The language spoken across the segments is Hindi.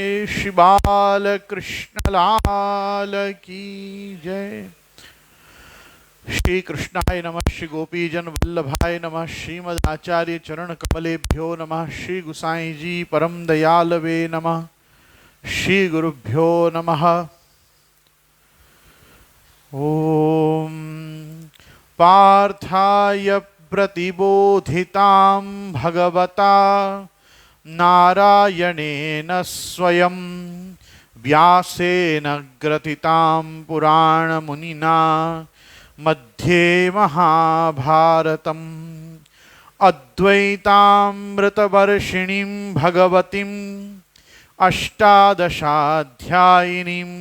श्री बाल कृष्ण लाल की जय। श्री कृष्णाय नमः। श्री गोपीजन वल्लभाय नमः। श्रीमद् आचार्य चरण कमलेभ्यो नमः। श्री गुसाई जी परम दयालवे नमः। श्री गुरुभ्यो नमः। ओम पार्थाय प्रतिबोधितां भगवता नारायणेन स्वयं व्यासेन ग्रथितां पुराणमुनिना मध्ये महाभारतम् अद्वैतामृतवर्षिणीं भगवतीम् अष्टादशाध्यायिनीम्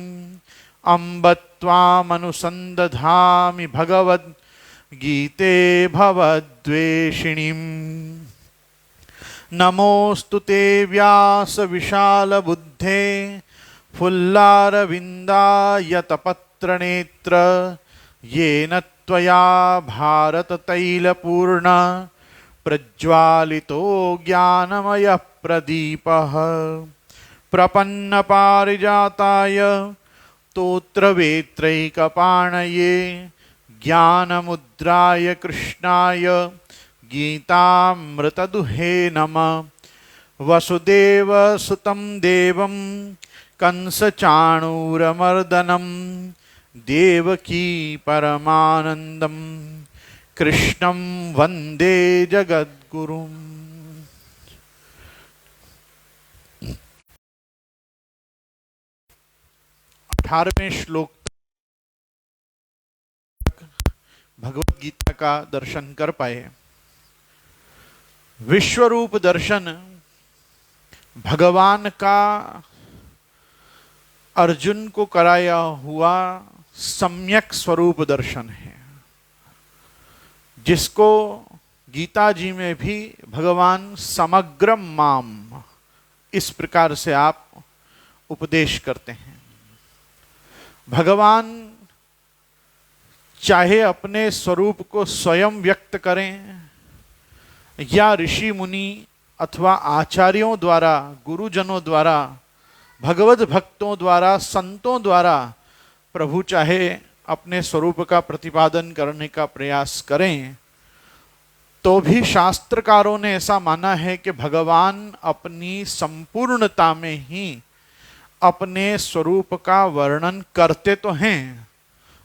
अम्ब त्वामनुसन्दधामि भगवद्गीते भवद्वेषिणीम्। नमोऽस्तु ते व्यास विशालबुद्धे फुल्लारविन्दायतपत्रनेत्र येन त्वया भारततैलपूर्ण प्रज्वालितो ज्ञानमयः प्रदीपः। प्रपन्नपारिजाताय स्तोत्रवेत्रैकपाणये ज्ञानमुद्राय कृष्णाय गीतामृतदुहे नमः। वसुदेवसुतं देवं कंसचाणूरमर्दनं देवकी परमानन्दं कृष्णं वन्दे जगद्गुरुम्। 18वें श्लोक भगवत गीता का दर्शन कर पाए। विश्वरूप दर्शन भगवान का अर्जुन को कराया हुआ सम्यक स्वरूप दर्शन है, जिसको गीता जी में भी भगवान समग्रम माम इस प्रकार से आप उपदेश करते हैं। भगवान चाहे अपने स्वरूप को स्वयं व्यक्त करें या ऋषि मुनि अथवा आचार्यों द्वारा, गुरुजनों द्वारा, भगवत भक्तों द्वारा, संतों द्वारा प्रभु चाहे अपने स्वरूप का प्रतिपादन करने का प्रयास करें, तो भी शास्त्रकारों ने ऐसा माना है कि भगवान अपनी संपूर्णता में ही अपने स्वरूप का वर्णन करते तो हैं,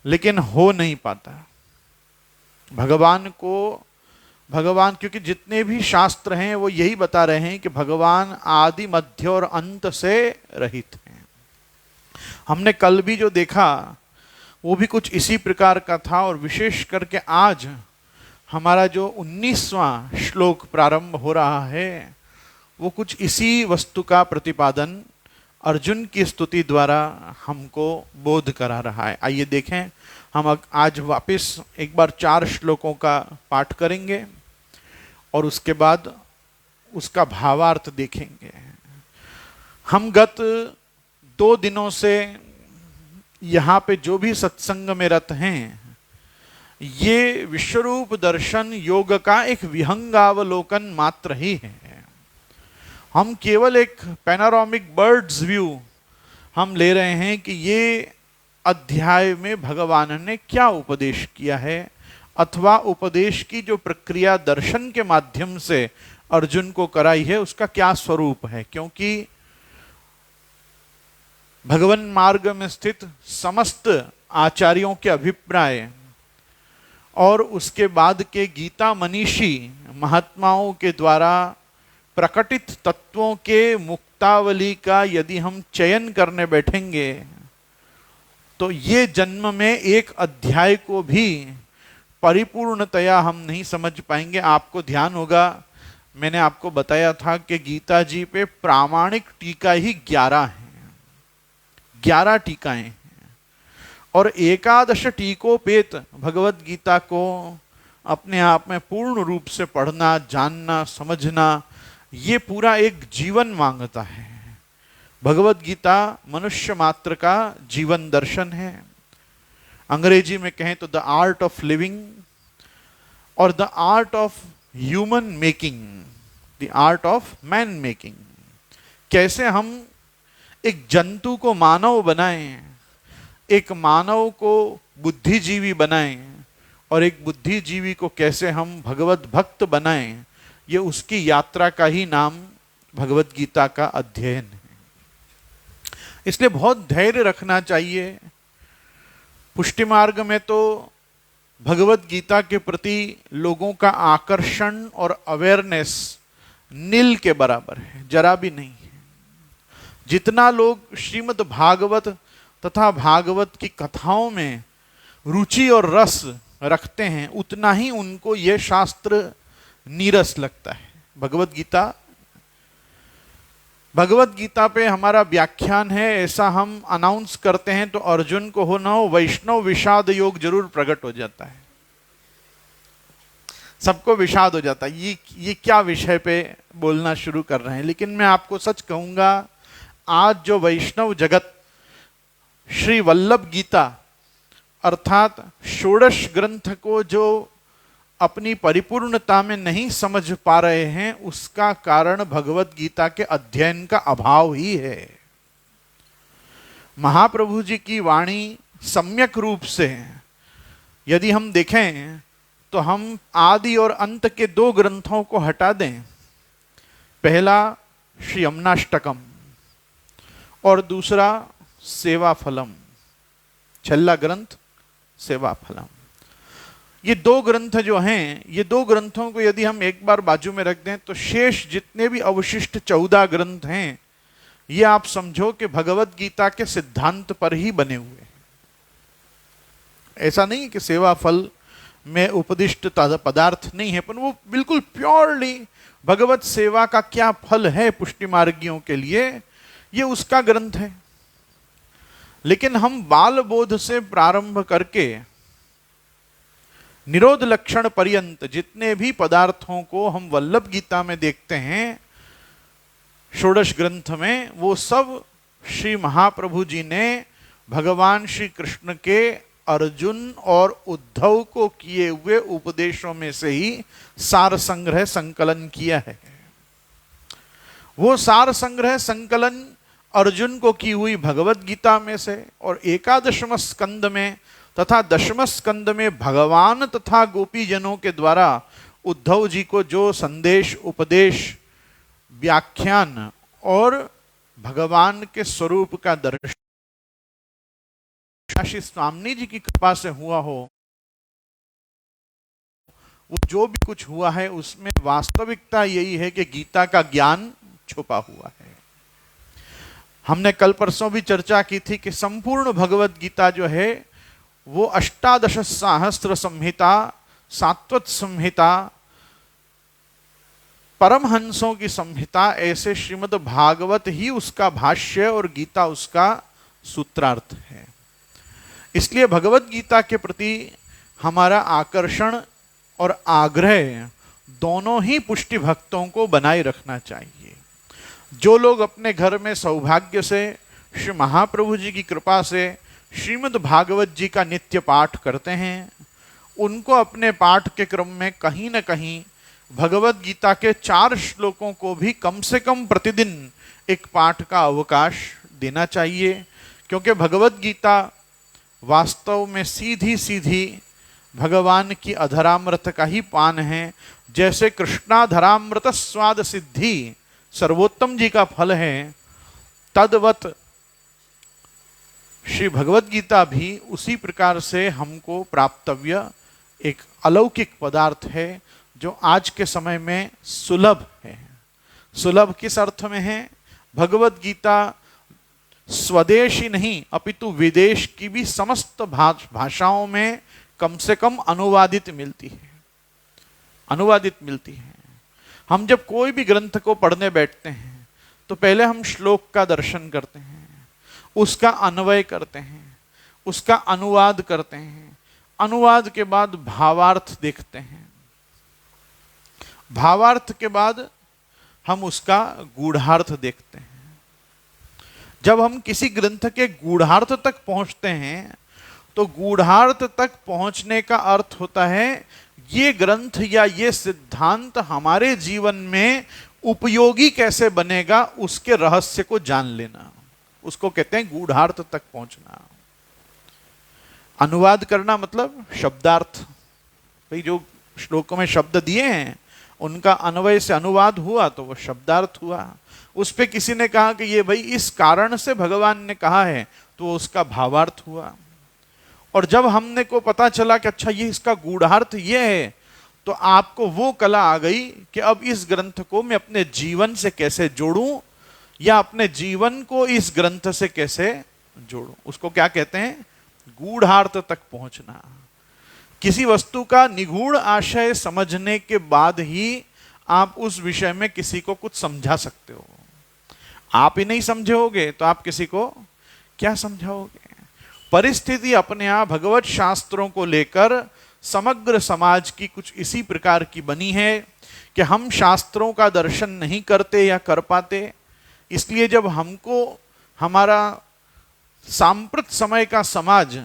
लेकिन हो नहीं पाता। भगवान क्योंकि जितने भी शास्त्र हैं वो यही बता रहे हैं कि भगवान आदि मध्य और अंत से रहित हैं। हमने कल भी जो देखा वो भी कुछ इसी प्रकार का था, और विशेष करके आज हमारा जो 19वां श्लोक प्रारंभ हो रहा है वो कुछ इसी वस्तु का प्रतिपादन अर्जुन की स्तुति द्वारा हमको बोध करा रहा है। आइए देखें, हम आज वापस एक बार 4 श्लोकों का पाठ करेंगे और उसके बाद उसका भावार्थ देखेंगे। हम गत 2 दिनों से यहाँ पे जो भी सत्संग में रत हैं, ये विश्वरूप दर्शन योग का एक विहंगावलोकन मात्र ही है। हम केवल एक पैनोरामिक बर्ड्स व्यू हम ले रहे हैं कि ये अध्याय में भगवान ने क्या उपदेश किया है, अथवा उपदेश की जो प्रक्रिया दर्शन के माध्यम से अर्जुन को कराई है उसका क्या स्वरूप है। क्योंकि भगवन मार्ग में स्थित समस्त आचार्यों के अभिप्राय और उसके बाद के गीता मनीषी महात्माओं के द्वारा प्रकटित तत्वों के मुक्तावली का यदि हम चयन करने बैठेंगे तो ये जन्म में एक अध्याय को भी परिपूर्णतया हम नहीं समझ पाएंगे। आपको ध्यान होगा, मैंने आपको बताया था कि गीता जी पे प्रामाणिक टीका ही 11 हैं, 11 टीकाएं हैं, और 11 टीकोपेत भगवत गीता को अपने आप में पूर्ण रूप से पढ़ना, जानना, समझना, ये पूरा एक जीवन मांगता है। भगवत गीता मनुष्य मात्र का जीवन दर्शन है। अंग्रेजी में कहें तो द आर्ट ऑफ लिविंग और the art of human making, the art of man making. कैसे हम एक जंतु को मानव बनाएं, एक मानव को बुद्धिजीवी बनाएं, और एक बुद्धिजीवी को कैसे हम भगवत भक्त बनाएं, ये उसकी यात्रा का ही नाम भगवत गीता का अध्ययन है। इसलिए बहुत धैर्य रखना चाहिए। पुष्टि मार्ग में तो भगवत गीता के प्रति लोगों का आकर्षण और अवेयरनेस नील के बराबर है, जरा भी नहीं है। जितना लोग श्रीमद् भागवत तथा भागवत की कथाओं में रुचि और रस रखते हैं, उतना ही उनको यह शास्त्र नीरस लगता है। भगवत गीता पे हमारा व्याख्यान है, ऐसा हम अनाउंस करते हैं तो अर्जुन को हो ना हो वैष्णव विषाद योग जरूर प्रकट हो जाता है, सबको विषाद हो जाता है। ये क्या विषय पे बोलना शुरू कर रहे हैं। लेकिन मैं आपको सच कहूंगा, आज जो वैष्णव जगत श्री वल्लभ गीता अर्थात षोडश ग्रंथ को जो अपनी परिपूर्णता में नहीं समझ पा रहे हैं, उसका कारण भगवत गीता के अध्ययन का अभाव ही है। महाप्रभु जी की वाणी सम्यक रूप से यदि हम देखें तो हम आदि और अंत के 2 ग्रंथों को हटा दें, पहला श्री यमुनाष्टकम और दूसरा सेवा फलम, छल्ला ग्रंथ सेवा फलम। ये 2 ग्रंथ जो हैं, ये 2 ग्रंथों को यदि हम एक बार बाजू में रख दें तो शेष जितने भी अवशिष्ट 14 ग्रंथ हैं, ये आप समझो कि भगवत गीता के सिद्धांत पर ही बने हुए हैं। ऐसा नहीं कि सेवा फल में उपदिष्ट पदार्थ नहीं है, पर वो बिल्कुल प्योरली भगवत सेवा का क्या फल है पुष्टि मार्गियों के लिए, ये उसका ग्रंथ है। लेकिन हम बाल बोध से प्रारंभ करके निरोध लक्षण पर्यंत जितने भी पदार्थों को हम वल्लभ गीता में देखते हैं, षोडश ग्रंथ में, वो सब श्री महाप्रभु जी ने भगवान श्री कृष्ण के अर्जुन और उद्धव को किए हुए उपदेशों में से ही सार संग्रह संकलन किया है। वो सार संग्रह संकलन अर्जुन को की हुई भगवत गीता में से, और एकादशम स्कंद में तथा दशम स्कंद में भगवान तथा गोपीजनों के द्वारा उद्धव जी को जो संदेश, उपदेश, व्याख्यान और भगवान के स्वरूप का दर्शन श्री स्वामी जी की कृपा से हुआ हो, वो जो भी कुछ हुआ है उसमें वास्तविकता यही है कि गीता का ज्ञान छुपा हुआ है। हमने कल परसों भी चर्चा की थी कि संपूर्ण भगवत गीता जो है वो 18 सहस्त्र संहिता, सात्वत संहिता, परमहंसों की संहिता, ऐसे श्रीमद् भागवत ही उसका भाष्य और गीता उसका सूत्रार्थ है। इसलिए भगवत गीता के प्रति हमारा आकर्षण और आग्रह दोनों ही पुष्टि भक्तों को बनाए रखना चाहिए। जो लोग अपने घर में सौभाग्य से श्री महाप्रभु जी की कृपा से श्रीमद् भागवत जी का नित्य पाठ करते हैं, उनको अपने पाठ के क्रम में कहीं न कहीं भगवत गीता के 4 श्लोकों को भी कम से कम प्रतिदिन एक पाठ का अवकाश देना चाहिए। क्योंकि भगवत गीता वास्तव में सीधी सीधी भगवान की अधरामृत का ही पान है। जैसे कृष्णाधरामृत स्वाद सिद्धि सर्वोत्तम जी का फल है, तद्वत श्री भगवत गीता भी उसी प्रकार से हमको प्राप्तव्य एक अलौकिक पदार्थ है, जो आज के समय में सुलभ है। सुलभ किस अर्थ में है? भगवत गीता स्वदेश ही नहीं अपितु विदेश की भी समस्त भाषाओं में कम से कम अनुवादित मिलती है, अनुवादित मिलती है। हम जब कोई भी ग्रंथ को पढ़ने बैठते हैं तो पहले हम श्लोक का दर्शन करते हैं, उसका अन्वय करते हैं, उसका अनुवाद करते हैं, अनुवाद के बाद भावार्थ देखते हैं, भावार्थ के बाद हम उसका गूढ़ार्थ देखते हैं। जब हम किसी ग्रंथ के गूढ़ार्थ तक पहुंचते हैं तो गूढ़ार्थ तक पहुंचने का अर्थ होता है ये ग्रंथ या ये सिद्धांत हमारे जीवन में उपयोगी कैसे बनेगा, उसके रहस्य को जान लेना, उसको कहते हैं गूढ़ार्थ तक पहुंचना। अनुवाद करना मतलब शब्दार्थ। भाई जो श्लोकों में शब्द दिए हैं उनका अन्वय से अनुवाद हुआ तो वो शब्दार्थ हुआ। उस पे किसी ने कहा कि ये भाई इस कारण से भगवान ने कहा है, तो उसका भावार्थ हुआ। और जब हमने को पता चला कि अच्छा ये इसका गूढ़ार्थ ये है, तो आपको वो कला आ गई कि अब इस ग्रंथ को मैं अपने जीवन से कैसे जोड़ूं, या अपने जीवन को इस ग्रंथ से कैसे जोड़ूं। उसको क्या कहते हैं? गूढ़ार्थ तक पहुंचना। किसी वस्तु का निगूढ़ आशय समझने के बाद ही आप उस विषय में किसी को कुछ समझा सकते हो। आप ही नहीं समझे होगे तो आप किसी को क्या समझाओगे? परिस्थिति अपने आप भगवत शास्त्रों को लेकर समग्र समाज की कुछ इसी प्रकार की बनी है कि हम शास्त्रों का दर्शन नहीं करते या कर पाते। इसलिए जब हमको हमारा सांप्रत समय का समाज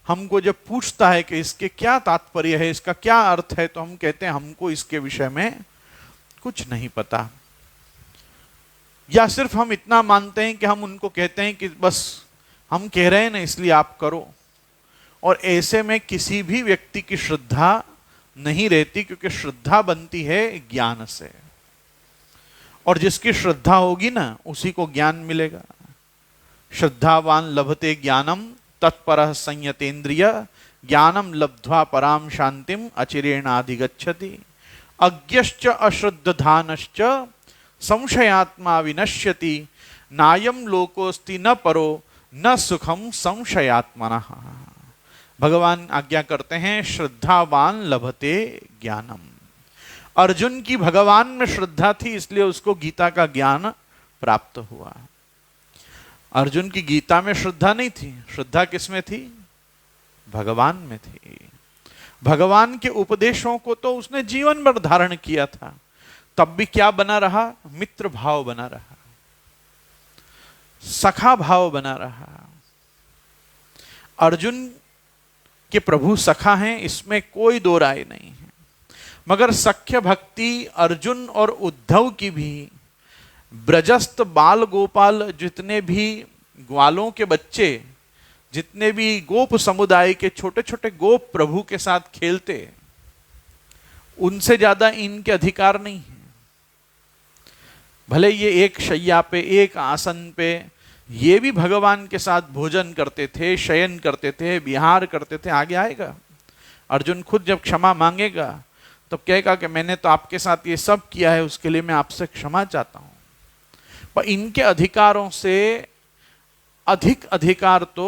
हमको जब पूछता है कि इसके क्या तात्पर्य है, इसका क्या अर्थ है, तो हम कहते हैं हमको इसके विषय में कुछ नहीं पता। या सिर्फ हम इतना मानते हैं कि हम उनको कहते हैं कि बस हम कह रहे हैं ना इसलिए आप करो। और ऐसे में किसी भी व्यक्ति की श्रद्धा नहीं रहती, क्योंकि श्रद्धा बनती है ज्ञान से। और जिसकी श्रद्धा होगी ना उसी को ज्ञान मिलेगा। श्रद्धावान लभते ज्ञानम तत्परः संयतेन्द्रिय ज्ञानम लब्ध्वा पराम शांतिम अचिरेणाधिगच्छति अज्ञश्च अश्रद्धानश्च संशयात्मा विनश्यति नायम लोकोस्ति न परो न सुखम संशयात्मनः। भगवान आज्ञा करते हैं श्रद्धावान लभते ज्ञानम। अर्जुन की भगवान में श्रद्धा थी, इसलिए उसको गीता का ज्ञान प्राप्त हुआ। अर्जुन की गीता में श्रद्धा नहीं थी। श्रद्धा किसमें थी? भगवान में थी। भगवान के उपदेशों को तो उसने जीवन भर धारण किया था, तब भी क्या बना रहा? मित्र भाव बना रहा, सखा भाव बना रहा। अर्जुन के प्रभु सखा हैं, इसमें कोई दो राय नहीं है। मगर सख्य भक्ति अर्जुन और उद्धव की भी, ब्रजस्थ बाल गोपाल जितने भी ग्वालों के बच्चे, जितने भी गोप समुदाय के छोटे छोटे गोप प्रभु के साथ खेलते, उनसे ज्यादा इनके अधिकार नहीं है। भले ये एक शैया पे, एक आसन पे, ये भी भगवान के साथ भोजन करते थे, शयन करते थे, विहार करते थे। आगे आएगा अर्जुन खुद जब क्षमा मांगेगा तो कहेगा कि मैंने तो आपके साथ ये सब किया है, उसके लिए मैं आपसे क्षमा चाहता हूं। पर इनके अधिकारों से अधिक अधिकार तो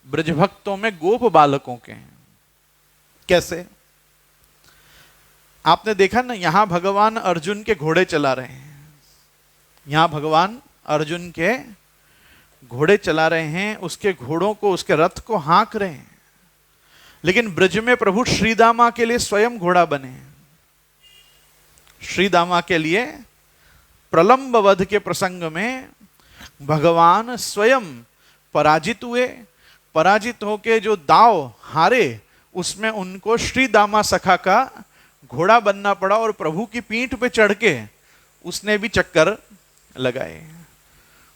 ब्रजभक्तों में गोप बालकों के हैं। कैसे? आपने देखा ना, यहां भगवान अर्जुन के घोड़े चला रहे हैं, यहां भगवान अर्जुन के घोड़े चला रहे हैं, उसके घोड़ों को, उसके रथ को हाँक रहे हैं। लेकिन ब्रज में प्रभु श्रीदामा के लिए स्वयं घोड़ा बने हैं। श्रीदामा के लिए प्रलंब वध के प्रसंग में भगवान स्वयं पराजित हुए। पराजित होके जो दाव हारे, उसमें उनको श्रीदामा सखा का घोड़ा बनना पड़ा और प्रभु की पीठ पे चढ़ के उसने भी चक्कर लगाए।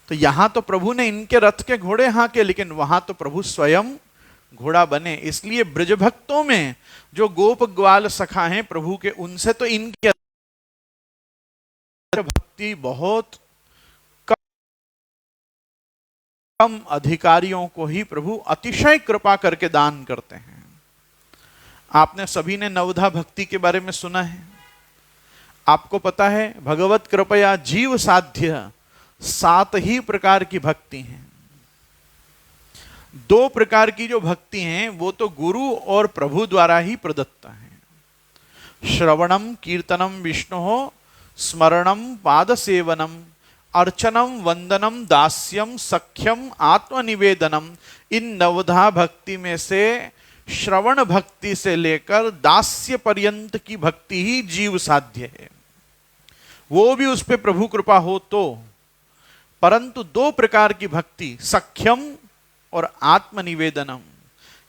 तो यहां तो प्रभु ने इनके रथ के घोड़े हाँके, लेकिन वहां तो प्रभु स्वयं घोड़ा बने। इसलिए ब्रज भक्तों में जो गोप ग्वाल सखा हैं प्रभु के, उनसे तो इनकी भक्ति बहुत कम अधिकारियों को ही प्रभु अतिशय कृपा करके दान करते हैं। आपने सभी ने नवधा भक्ति के बारे में सुना है। आपको पता है भगवत कृपया जीव साध्य 7 ही प्रकार की भक्ति हैं। 2 प्रकार की जो भक्ति हैं वो तो गुरु और प्रभु द्वारा ही प्रदत्त है। श्रवणम कीर्तनम विष्णु स्मरणम पाद सेवनम अर्चनम वंदनम दास्यम सख्यम आत्मनिवेदनम। इन नवधा भक्ति में से श्रवण भक्ति से लेकर दास्य पर्यंत की भक्ति ही जीव साध्य है, वो भी उस पे प्रभु कृपा हो तो। परंतु 2 प्रकार की भक्ति, सख्यम और आत्मनिवेदनम,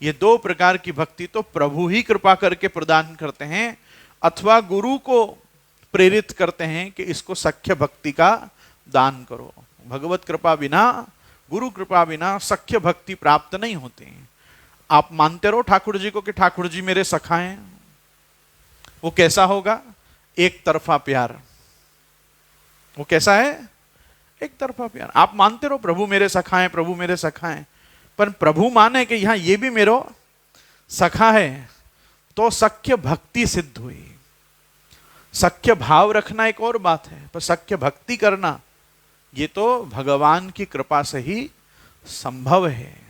ये 2 प्रकार की भक्ति तो प्रभु ही कृपा करके प्रदान करते हैं, अथवा गुरु को प्रेरित करते हैं कि इसको सख्य भक्ति का दान करो। भगवत कृपा बिना गुरु कृपा बिना सख्य भक्ति प्राप्त नहीं होती। आप मानते रहो ठाकुर जी को कि ठाकुर जी मेरे सखा हैं, वो कैसा होगा? एक तरफा प्यार। वो कैसा है? एक तरफा प्यार। आप मानते रहो प्रभु मेरे सखा हैं, प्रभु मेरे सखा हैं, पर प्रभु माने कि यहां ये भी मेरो सखा है, तो सख्य भक्ति सिद्ध हुई। सख्य भाव रखना एक और बात है, पर सख्य भक्ति करना ये तो भगवान की कृपा से ही संभव है।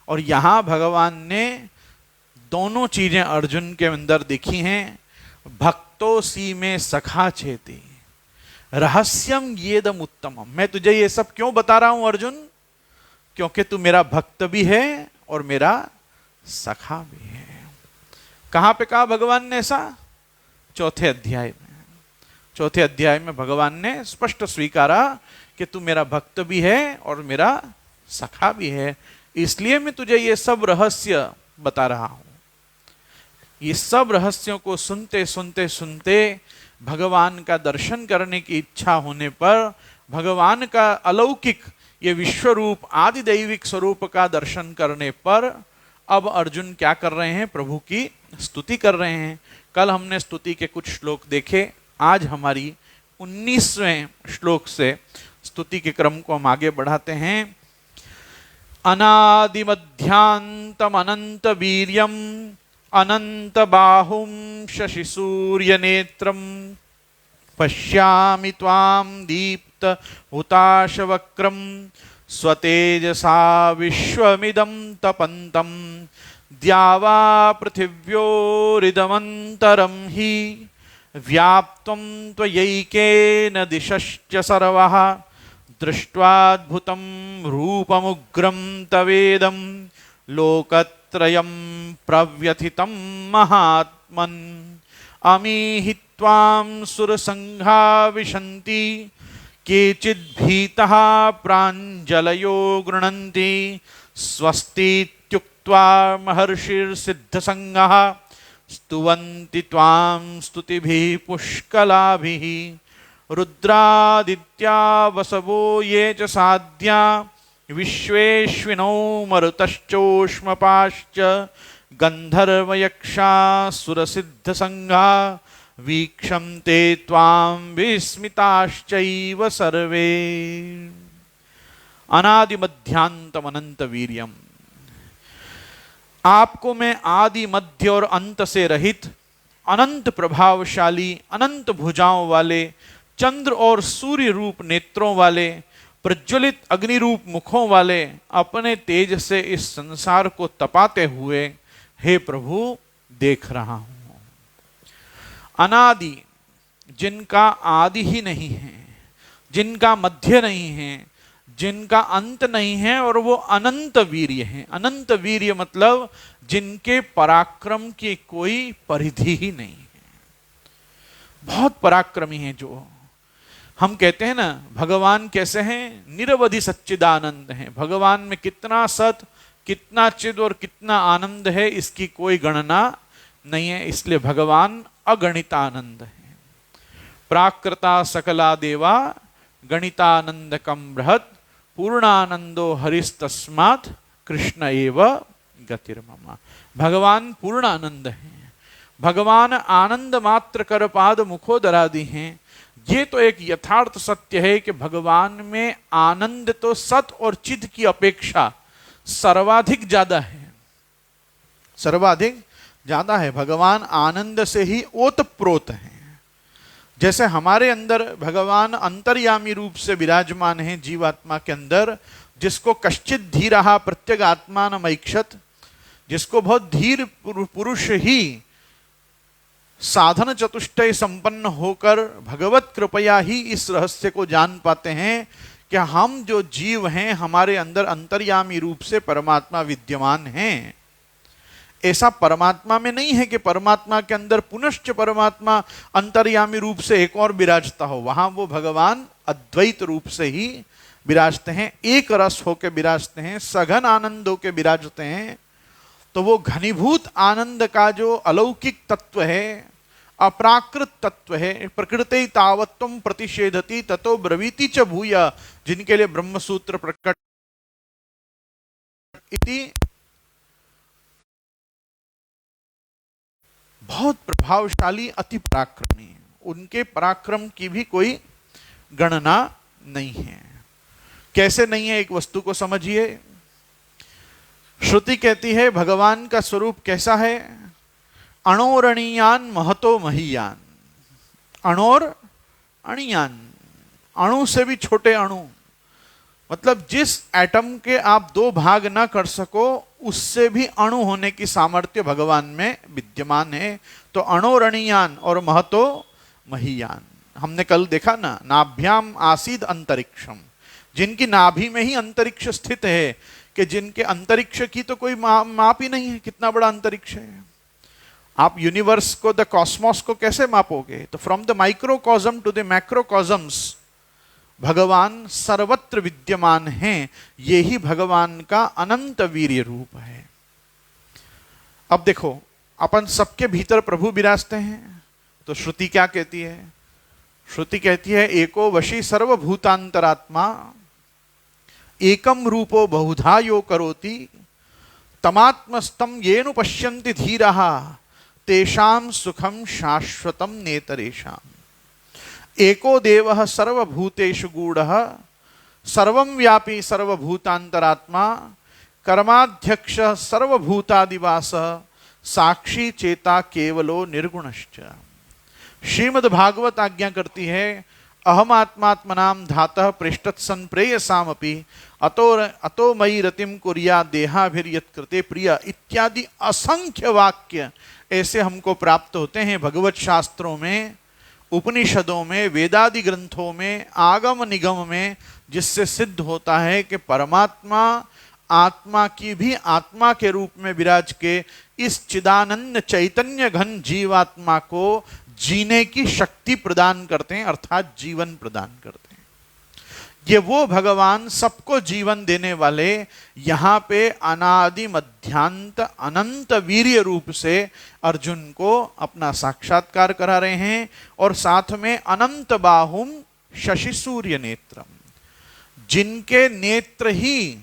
और यहां भगवान ने दोनों चीजें अर्जुन के अंदर देखी हैं। भक्तो सी में सखा चेती रहस्यम येदम उत्तमम। मैं तुझे ये सब क्यों बता रहा हूं अर्जुन? क्योंकि तू मेरा भक्त भी है और मेरा सखा भी है। कहां पे कहा भगवान ने ऐसा? चौथे अध्याय में। चौथे अध्याय में भगवान ने स्पष्ट स्वीकारा कि तू मेरा भक्त भी है और मेरा सखा भी है, इसलिए मैं तुझे ये सब रहस्य बता रहा हूं। ये सब रहस्यों को सुनते सुनते सुनते भगवान का दर्शन करने की इच्छा होने पर, भगवान का अलौकिक ये विश्व रूप आदि दैविक स्वरूप का दर्शन करने पर अब अर्जुन क्या कर रहे हैं? प्रभु की स्तुति कर रहे हैं। कल हमने स्तुति के कुछ श्लोक देखे, आज हमारी 19वें श्लोक से स्तुति के क्रम को हम आगे बढ़ाते हैं। अनादि मध्यांतम अनंत वीर्यम अनंत बाहुम शशि सूर्य नेत्रम पश्यामि त्वां दीप्त हुताश वक्रम स्वतेजसा विश्वमिदं तपन्तं द्यावा पृथिव्योरिदमन्तरं हि व्याप्तं त्वयैकेन दिशश्च सर्वः दृष्ट्वाद्भुतं रूपमुग्रं तवेदं लोकत्रयं प्रव्यथितं महात्मन् अमीहि त्वां सुरसङ्घा विशन्ति केचिद्भीतः प्राञ्जलयो गृह्णन्ति स्वस्तीत्युक्त्वा महर्षिर्सिद्धसङ्घः स्तुवन्ति त्वां स्तुतिभिः पुष्कलाभिः रुद्रादित्या वसवो ये च साध्या विश्वेश्विनो मरुतश्चोष्मपाश्च गन्धर्वयक्षासुरसिद्धसङ्घा वीक्षन्ते त्वां विस्मिताश्चैव सर्वे। अनादि मध्यांतम अनंत वीर्यम। आपको मैं आदि मध्य और अंत से रहित, अनंत प्रभावशाली, अनंत भुजाओं वाले, चंद्र और सूर्य रूप नेत्रों वाले, प्रज्वलित अग्नि रूप मुखों वाले अपने तेज से इस संसार को तपाते हुए हे प्रभु देख रहा हूं। अनादि, जिनका आदि ही नहीं है, जिनका मध्य नहीं है, जिनका अंत नहीं है, और वो अनंत वीर्य हैं। अनंत वीर्य मतलब जिनके पराक्रम की कोई परिधि ही नहीं है, बहुत पराक्रमी हैं। जो हम कहते हैं ना भगवान कैसे हैं? निरवधि सच्चिदानंद हैं। भगवान में कितना सत, कितना चिद और कितना आनंद है, इसकी कोई गणना नहीं है। इसलिए भगवान अगणितानंद है। प्राकृता सकला देवा गणितानंदकम बृहत् पूर्णानंदो हरिस्तस्मात् कृष्ण एव गतिर्मम। भगवान पूर्ण आनंद है। भगवान आनंद मात्र कर पाद मुखोदरादि हैं। ये तो एक यथार्थ सत्य है कि भगवान में आनंद तो सत और चिद की अपेक्षा सर्वाधिक ज्यादा है, सर्वाधिक ज्यादा है। भगवान आनंद से ही ओतप्रोत हैं। जैसे हमारे अंदर भगवान अंतर्यामी रूप से विराजमान हैं जीवात्मा के अंदर, जिसको कश्चित धीरहा प्रत्यगात्मानमैक्षत, जिसको बहुत धीर पुरुष ही साधन चतुष्टय संपन्न होकर भगवत कृपया ही इस रहस्य को जान पाते हैं कि हम जो जीव हैं हमारे अंदर अंतर्यामी रूप से परमात्मा विद्यमान हैं। ऐसा परमात्मा में नहीं है कि परमात्मा के अंदर पुनश्च परमात्मा अंतर्यामी रूप से एक और विराजता हो। वहां वो भगवान अद्वैत रूप से ही विराजते हैं, एक रस होकर विराजते हैं, सघन आनंद होकर विराजते हैं। तो वो घनीभूत आनंद का जो अलौकिक तत्व है, अप्राकृत तत्व है, प्रकृति तावत्वं प्रतिषेधति ततो ब्रवीति च भूय, जिनके लिए ब्रह्मसूत्र प्रकट इति बहुत प्रभावशाली अति पराक्रमी है, उनके पराक्रम की भी कोई गणना नहीं है। कैसे नहीं है, एक वस्तु को समझिए। श्रुति कहती है भगवान का स्वरूप कैसा है, अणोरणीयान महतो महीयान। अणोर अणीयान, अणु से भी छोटे अणु, मतलब जिस एटम के आप दो भाग ना कर सको उससे भी अणु होने की सामर्थ्य भगवान में विद्यमान है। तो अणोरणीयान और महतो महीयान, हमने कल देखा ना, नाभ्याम आसीद अंतरिक्षम, जिनकी नाभि में ही अंतरिक्ष स्थित है, कि जिनके अंतरिक्ष की तो कोई माप ही नहीं है, कितना बड़ा अंतरिक्ष है। आप यूनिवर्स को, द कॉस्मोस को कैसे मापोगे? तो फ्रॉम द माइक्रोकॉस्म टू द मैक्रोकॉस्म्स भगवान सर्वत्र विद्यमान हैं। यही भगवान का अनंत वीर्य रूप है। अब देखो, अपन सबके भीतर प्रभु विराजते हैं, तो श्रुति क्या कहती है? श्रुति कहती है एको वशी सर्वभूतांतरात्मा एकम रूपो बहुधा यो करोति तमात्मस्तम येनु पश्यन्ति धीराः तेषां सुखम शाश्वतम नेतरेषाम्। एको देवः सर्वभूतेषु गूढ़ः सर्वं व्यापी सर्वभूतांतरात्मा कर्माध्यक्ष सर्वभूतादिवासः साक्षी चेता केवलो निर्गुणश्च। श्रीमद् भागवत आज्ञा करती है अहम आत्मात्मनाम धातः पृष्ठत् संप्रेयसामपि अतो मयि रतिम कुर्या देहाभिर्यत् कृते प्रिय इत्यादि असंख्य वाक्य ऐसे हमको प्राप्त होते हैं भगवत शास्त्रों में, उपनिषदों में, वेदादि ग्रंथों में, आगम निगम में, जिससे सिद्ध होता है कि परमात्मा आत्मा की भी आत्मा के रूप में विराज के इस चिदानंद चैतन्य घन जीवात्मा को जीने की शक्ति प्रदान करते हैं, अर्थात जीवन प्रदान करते हैं। ये वो भगवान सबको जीवन देने वाले यहाँ पे अनादि मध्यांत अनंत वीर्य रूप से अर्जुन को अपना साक्षात्कार करा रहे हैं, और साथ में अनंत बाहुम शशि सूर्य नेत्रम, जिनके नेत्र ही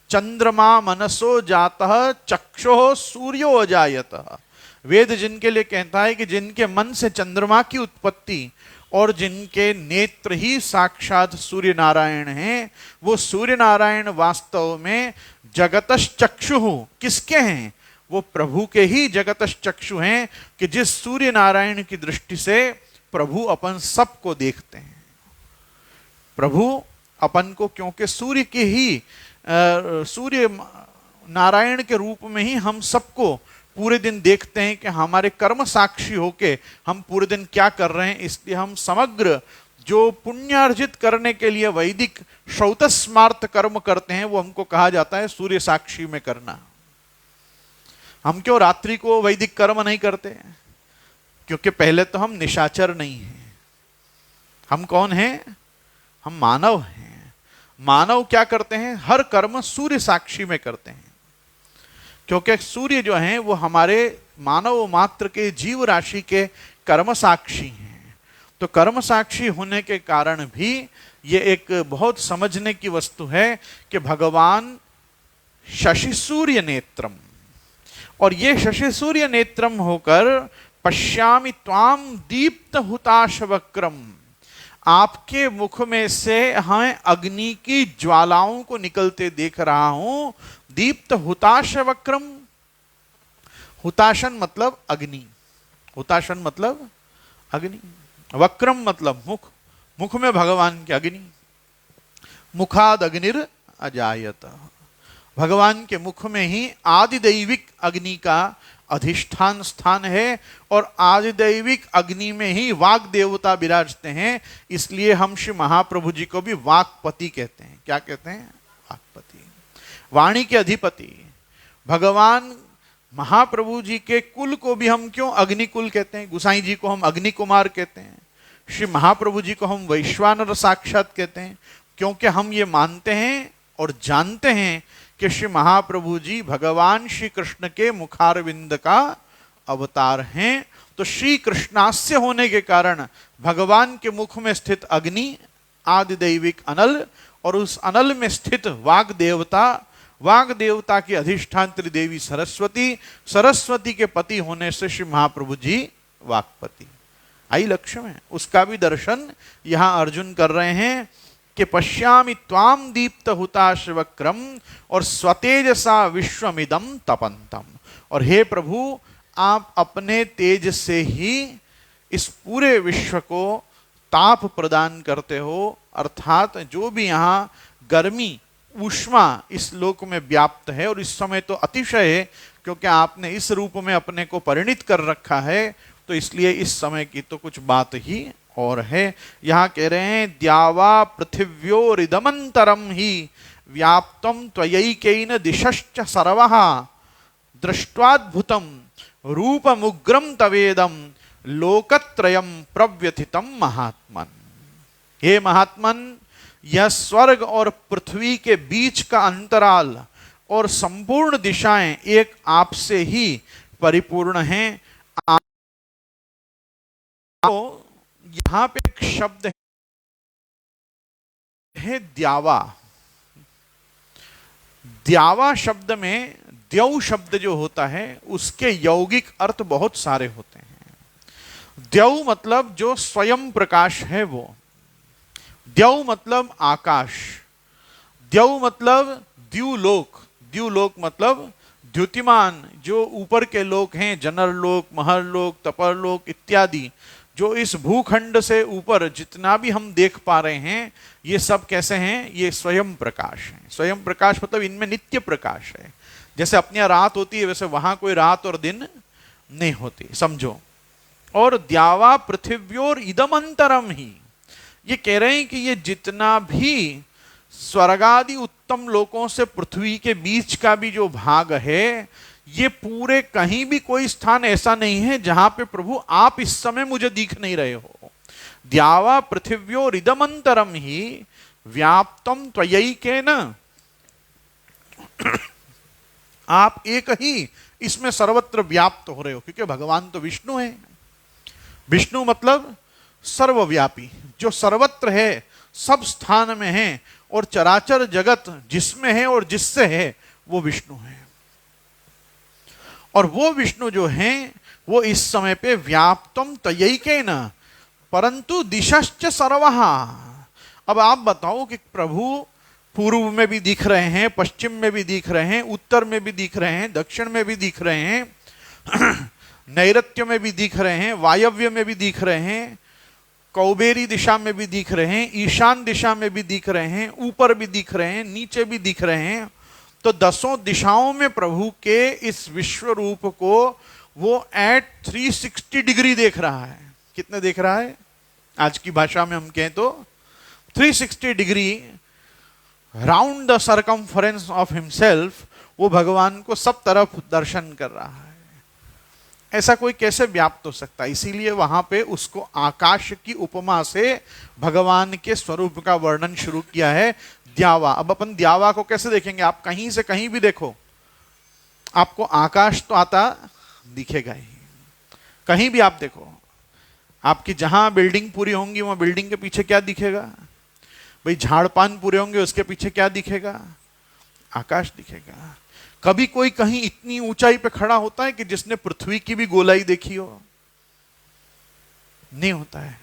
चंद्रमा मनसो जातः चक्षुः सूर्यो अजायतः। वेद जिनके लिए कहता है कि जिनके मन से चंद्रमा की उत्पत्ति और जिनके नेत्र ही साक्षात सूर्य नारायण हैं, वो सूर्य नारायण वास्तव में जगतश्चक्षुः किसके हैं? वो प्रभु के ही जगतश्चक्षु हैं, कि जिस सूर्य नारायण की दृष्टि से प्रभु अपन सबको देखते हैं। प्रभु अपन को, क्योंकि सूर्य के ही सूर्य नारायण के रूप में ही हम सबको पूरे दिन देखते हैं कि हमारे कर्म साक्षी होके हम पूरे दिन क्या कर रहे हैं। इसलिए हम समग्र जो पुण्यार्जित करने के लिए वैदिक श्रौतस्मार्त कर्म करते हैं, वो हमको कहा जाता है सूर्य साक्षी में करना। हम क्यों रात्रि को वैदिक कर्म नहीं करते? क्योंकि पहले तो हम निशाचर नहीं हैं। हम कौन हैं? हम मानव हैं। मानव क्या करते हैं? हर कर्म सूर्य साक्षी में करते हैं, क्योंकि सूर्य जो हैं वो हमारे मानव मात्र के जीव राशि के कर्म साक्षी हैं। तो कर्म साक्षी होने के कारण भी ये एक बहुत समझने की वस्तु है कि भगवान शशि सूर्य नेत्रम, और ये शशि सूर्य नेत्रम होकर पश्यामि त्वाम दीप्त हुताश वक्रम, आपके मुख में से हमें अग्नि की ज्वालाओं को निकलते देख रहा हूं। दीप्त हुताश वक्रम, हुताशन मतलब अग्नि, हुताशन मतलब अग्नि, वक्रम मतलब मुख, मुख में भगवान की अग्नि। मुखाद अग्निर अजायत, भगवान के मुख में ही आदिदैविक अग्नि का अधिष्ठान स्थान है, और आदिदैविक अग्नि में ही वाग देवता विराजते हैं। इसलिए हम श्री महाप्रभु जी को भी वाक्पति कहते हैं। क्या कहते हैं? वाक्पति, वाणी के अधिपति। भगवान महाप्रभु जी के कुल को भी हम क्यों अग्नि कुल कहते हैं? गुसाई जी को हम अग्नि कुमार कहते हैं, श्री महाप्रभु जी को हम वैश्वानर साक्षात कहते हैं, क्योंकि हम ये मानते हैं और जानते हैं कि श्री महाप्रभु जी भगवान श्री कृष्ण के मुखारविंद का अवतार हैं। तो श्री कृष्णास्य होने के कारण भगवान के मुख में स्थित अग्नि आदिदैविक अनल, और उस अनल में स्थित वाग देवता वाग देवता की अधिष्ठात्री देवी सरस्वती, सरस्वती के पति होने से श्री महाप्रभु जी वाक्पति। आई लक्ष्य में उसका भी दर्शन यहां अर्जुन कर रहे हैं कि पश्यामि त्वाम दीप्त हुताशवक्रम और स्वतेजसा विश्वमिदम तपंतम। और हे प्रभु, आप अपने तेज से ही इस पूरे विश्व को ताप प्रदान करते हो, अर्थात जो भी यहाँ गर्मी ऊष्मा इस लोक में व्याप्त है, और इस समय तो अतिशय है क्योंकि आपने इस रूप में अपने को परिणित कर रखा है, तो इसलिए इस समय की तो कुछ बात ही और है। यहाँ कह रहे हैं द्यावा पृथिव्योरिदमंतरम ही व्याप्तम त्वयैकेन दिशश्च सर्वः दृष्ट्वाद्भुतम रूपमुग्रम तवेदम लोकत्रयम प्रव्यथितम महात्मन। हे महात्मन, यह स्वर्ग और पृथ्वी के बीच का अंतराल और संपूर्ण दिशाएं एक आपसे ही परिपूर्ण हैं। तो यहां पे एक शब्द है द्यावा। द्यावा शब्द में द्यौ शब्द जो होता है उसके यौगिक अर्थ बहुत सारे होते हैं। द्यौ मतलब जो स्वयं प्रकाश है वो, द्यौ मतलब आकाश, द्यौ मतलब द्युलोक, द्युलोक मतलब द्युतिमान, जो ऊपर के लोक हैं, जनरलोक, महरलोक, तपरलोक इत्यादि, जो इस भूखंड से ऊपर जितना भी हम देख पा रहे हैं, ये सब कैसे हैं? ये स्वयं प्रकाश है। स्वयं प्रकाश मतलब इनमें नित्य प्रकाश है। जैसे अपनी यहाँ रात होती है वैसे वहां कोई रात और दिन नहीं होती, समझो। और द्यावा पृथिव्योर इदमंतरम ही, ये कह रहे हैं कि ये जितना भी स्वर्गादि उत्तम लोकों से पृथ्वी के बीच का भी जो भाग है, ये पूरे कहीं भी कोई स्थान ऐसा नहीं है जहां पे प्रभु आप इस समय मुझे दिख नहीं रहे हो। द्यावा पृथिव्योर इदमंतरम ही व्याप्तम त्वयैकेन, आप एक ही इसमें सर्वत्र व्याप्त हो रहे हो, क्योंकि भगवान तो विष्णु है। विष्णु मतलब सर्वव्यापी, जो सर्वत्र है, सब स्थान में है, और चराचर जगत जिसमें है और जिससे है वो विष्णु है। और वो विष्णु जो हैं वो इस समय पे व्याप्तम तयैकेन परंतु दिशश्च सर्वः। अब आप बताओ कि प्रभु पूर्व में भी दिख रहे हैं, पश्चिम में भी दिख रहे हैं, उत्तर में भी दिख रहे हैं, दक्षिण में भी दिख रहे हैं, नैऋत्य में भी दिख रहे हैं, वायव्य में भी दिख रहे हैं, कौबेरी दिशा में भी दिख रहे हैं, ईशान दिशा में भी दिख रहे हैं, ऊपर भी दिख रहे हैं, नीचे भी दिख रहे हैं। तो दसों दिशाओं में प्रभु के इस विश्व रूप को वो एट 360 डिग्री देख रहा है। कितने देख रहा है? आज की भाषा में हम कहें तो 360 degree round the circumference of himself, वो भगवान को सब तरफ दर्शन कर रहा है। ऐसा कोई कैसे व्याप्त हो सकता है? इसीलिए वहां पे उसको आकाश की उपमा से भगवान के स्वरूप का वर्णन शुरू किया है, द्यावा। अब अपन द्यावा को कैसे देखेंगे? आप कहीं से कहीं भी देखो, आपको आकाश तो आता दिखेगा ही। कहीं भी आप देखो, आपकी जहां बिल्डिंग पूरी होंगी वहां बिल्डिंग के पीछे क्या दिखेगा? भाई झाड़ पान पूरे होंगे, उसके पीछे क्या दिखेगा? आकाश दिखेगा। कभी कोई कहीं इतनी ऊंचाई पे खड़ा होता है कि जिसने पृथ्वी की भी गोलाई देखी हो? नहीं होता है।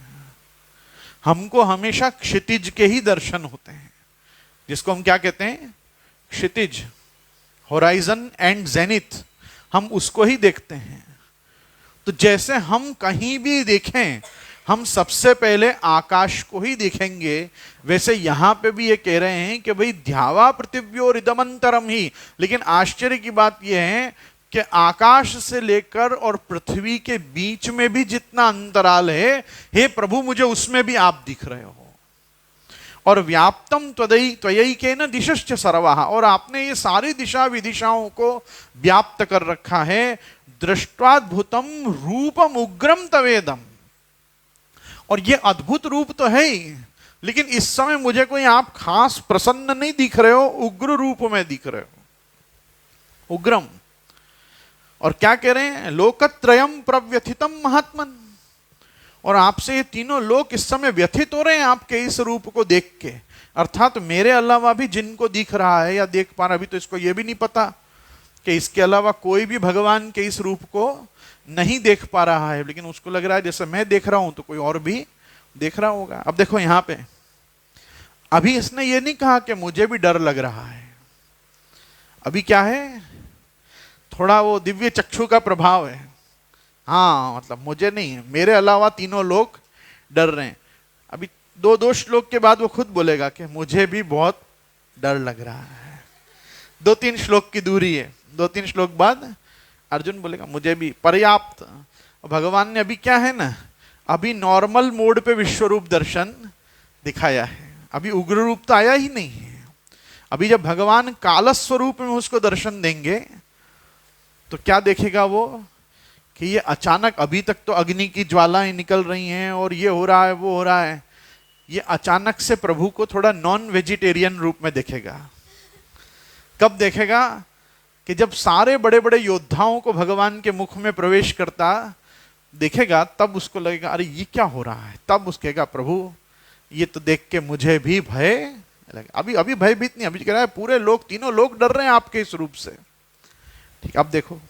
हमको हमेशा क्षितिज के ही दर्शन होते हैं, जिसको हम क्या कहते हैं? क्षितिज, होराइजन एंड जेनिथ, हम उसको ही देखते हैं। तो जैसे हम कहीं भी देखें हम सबसे पहले आकाश को ही देखेंगे, वैसे यहां पे भी ये कह रहे हैं कि भाई ध्यावा पृथिव्योर इदमंतरम ही। लेकिन आश्चर्य की बात यह है कि आकाश से लेकर और पृथ्वी के बीच में भी जितना अंतराल है, हे प्रभु मुझे उसमें भी आप दिख रहे हो। और व्याप्तम त्वयैकेन दिशश्च सर्वः, और आपने ये सारी दिशा विदिशाओं को व्याप्त कर रखा है। दृष्ट्वाद्भुतम रूपम उग्रम तवेदम, और ये अद्भुत रूप तो है ही, लेकिन इस समय मुझे कोई आप खास प्रसन्न नहीं दिख रहे हो, उग्र रूप में दिख रहे हो, उग्रम। और क्या कह रहे हैं? लोकत्रयम प्रव्यथितम महात्मन, और आपसे ये तीनों लोक इस समय व्यथित हो रहे हैं आपके इस रूप को देख के। अर्थात मेरे अलावा भी जिनको दिख रहा है या देख पा रहा, अभी तो इसको ये भी नहीं पता कि इसके अलावा कोई भी भगवान के इस रूप को नहीं देख पा रहा है, लेकिन उसको लग रहा है जैसे मैं देख रहा हूं तो कोई और भी देख रहा होगा। अब देखो यहां पे अभी इसने ये नहीं कहा कि मुझे भी डर लग रहा है, अभी क्या है, थोड़ा वो दिव्य चक्षु का प्रभाव है। हाँ, मतलब मुझे नहीं, मेरे अलावा तीनों लोग डर रहे हैं। अभी दो श्लोक के बाद वो खुद बोलेगा कि मुझे भी बहुत डर लग रहा है। 2-3 श्लोक की दूरी है, 2-3 श्लोक बाद अर्जुन बोलेगा मुझे भी पर्याप्त। भगवान ने अभी क्या है ना, अभी नॉर्मल मोड पे विश्वरूप दर्शन दिखाया है, अभी उग्र रूप तो आया ही नहीं है। अभी जब भगवान काल स्वरूप में उसको दर्शन देंगे तो क्या देखेगा वो कि ये अचानक, अभी तक तो अग्नि की ज्वालाएं निकल रही हैं और ये हो रहा है वो हो रहा है, ये अचानक से प्रभु को थोड़ा नॉन वेजिटेरियन रूप में देखेगा। कब देखेगा कि जब सारे बड़े बड़े योद्धाओं को भगवान के मुख में प्रवेश करता देखेगा, तब उसको लगेगा अरे ये क्या हो रहा है। तब उसको कहेगा प्रभु ये तो देख के मुझे भी भय लगे। अभी भयभीत नहीं, अभी कह रहा है पूरे लोग, तीनों लोग डर रहे हैं आपके इस रूप से। ठीक, अब देखो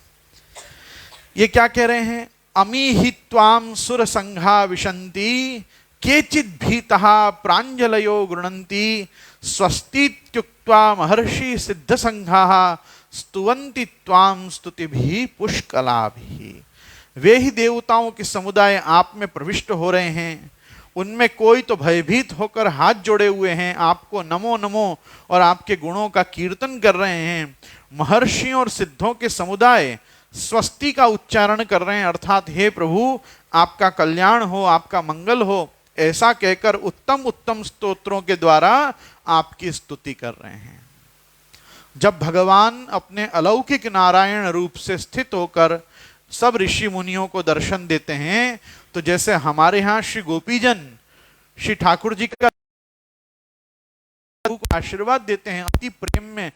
ये क्या कह रहे हैं, अमी हि त्वाम सुर संघा विशन्ति केचित् भीतः प्राञ्जलयो गृणन्ति स्वस्तीत्युक्त्वा महर्षि सिद्ध संघाः स्तुवन्ति त्वां स्तुतिभिः पुष्कलाभिः। वे ही देवताओं के समुदाय आप में प्रविष्ट हो रहे हैं, उनमें कोई तो भयभीत होकर हाथ जोड़े हुए हैं, आपको नमो नमो और आपके गुणों का कीर्तन कर रहे हैं। महर्षियों और सिद्धों के समुदाय स्वस्ति का उच्चारण कर रहे हैं, अर्थात हे प्रभु आपका कल्याण हो, आपका मंगल हो, ऐसा कहकर उत्तम उत्तम स्तोत्रों के द्वारा आपकी स्तुति कर रहे हैं। जब भगवान अपने अलौकिक नारायण रूप से स्थित होकर सब ऋषि मुनियों को दर्शन देते हैं, तो जैसे हमारे यहाँ श्री गोपीजन श्री ठाकुर जी का आशीर्वाद देते हैं अति प्रेम में,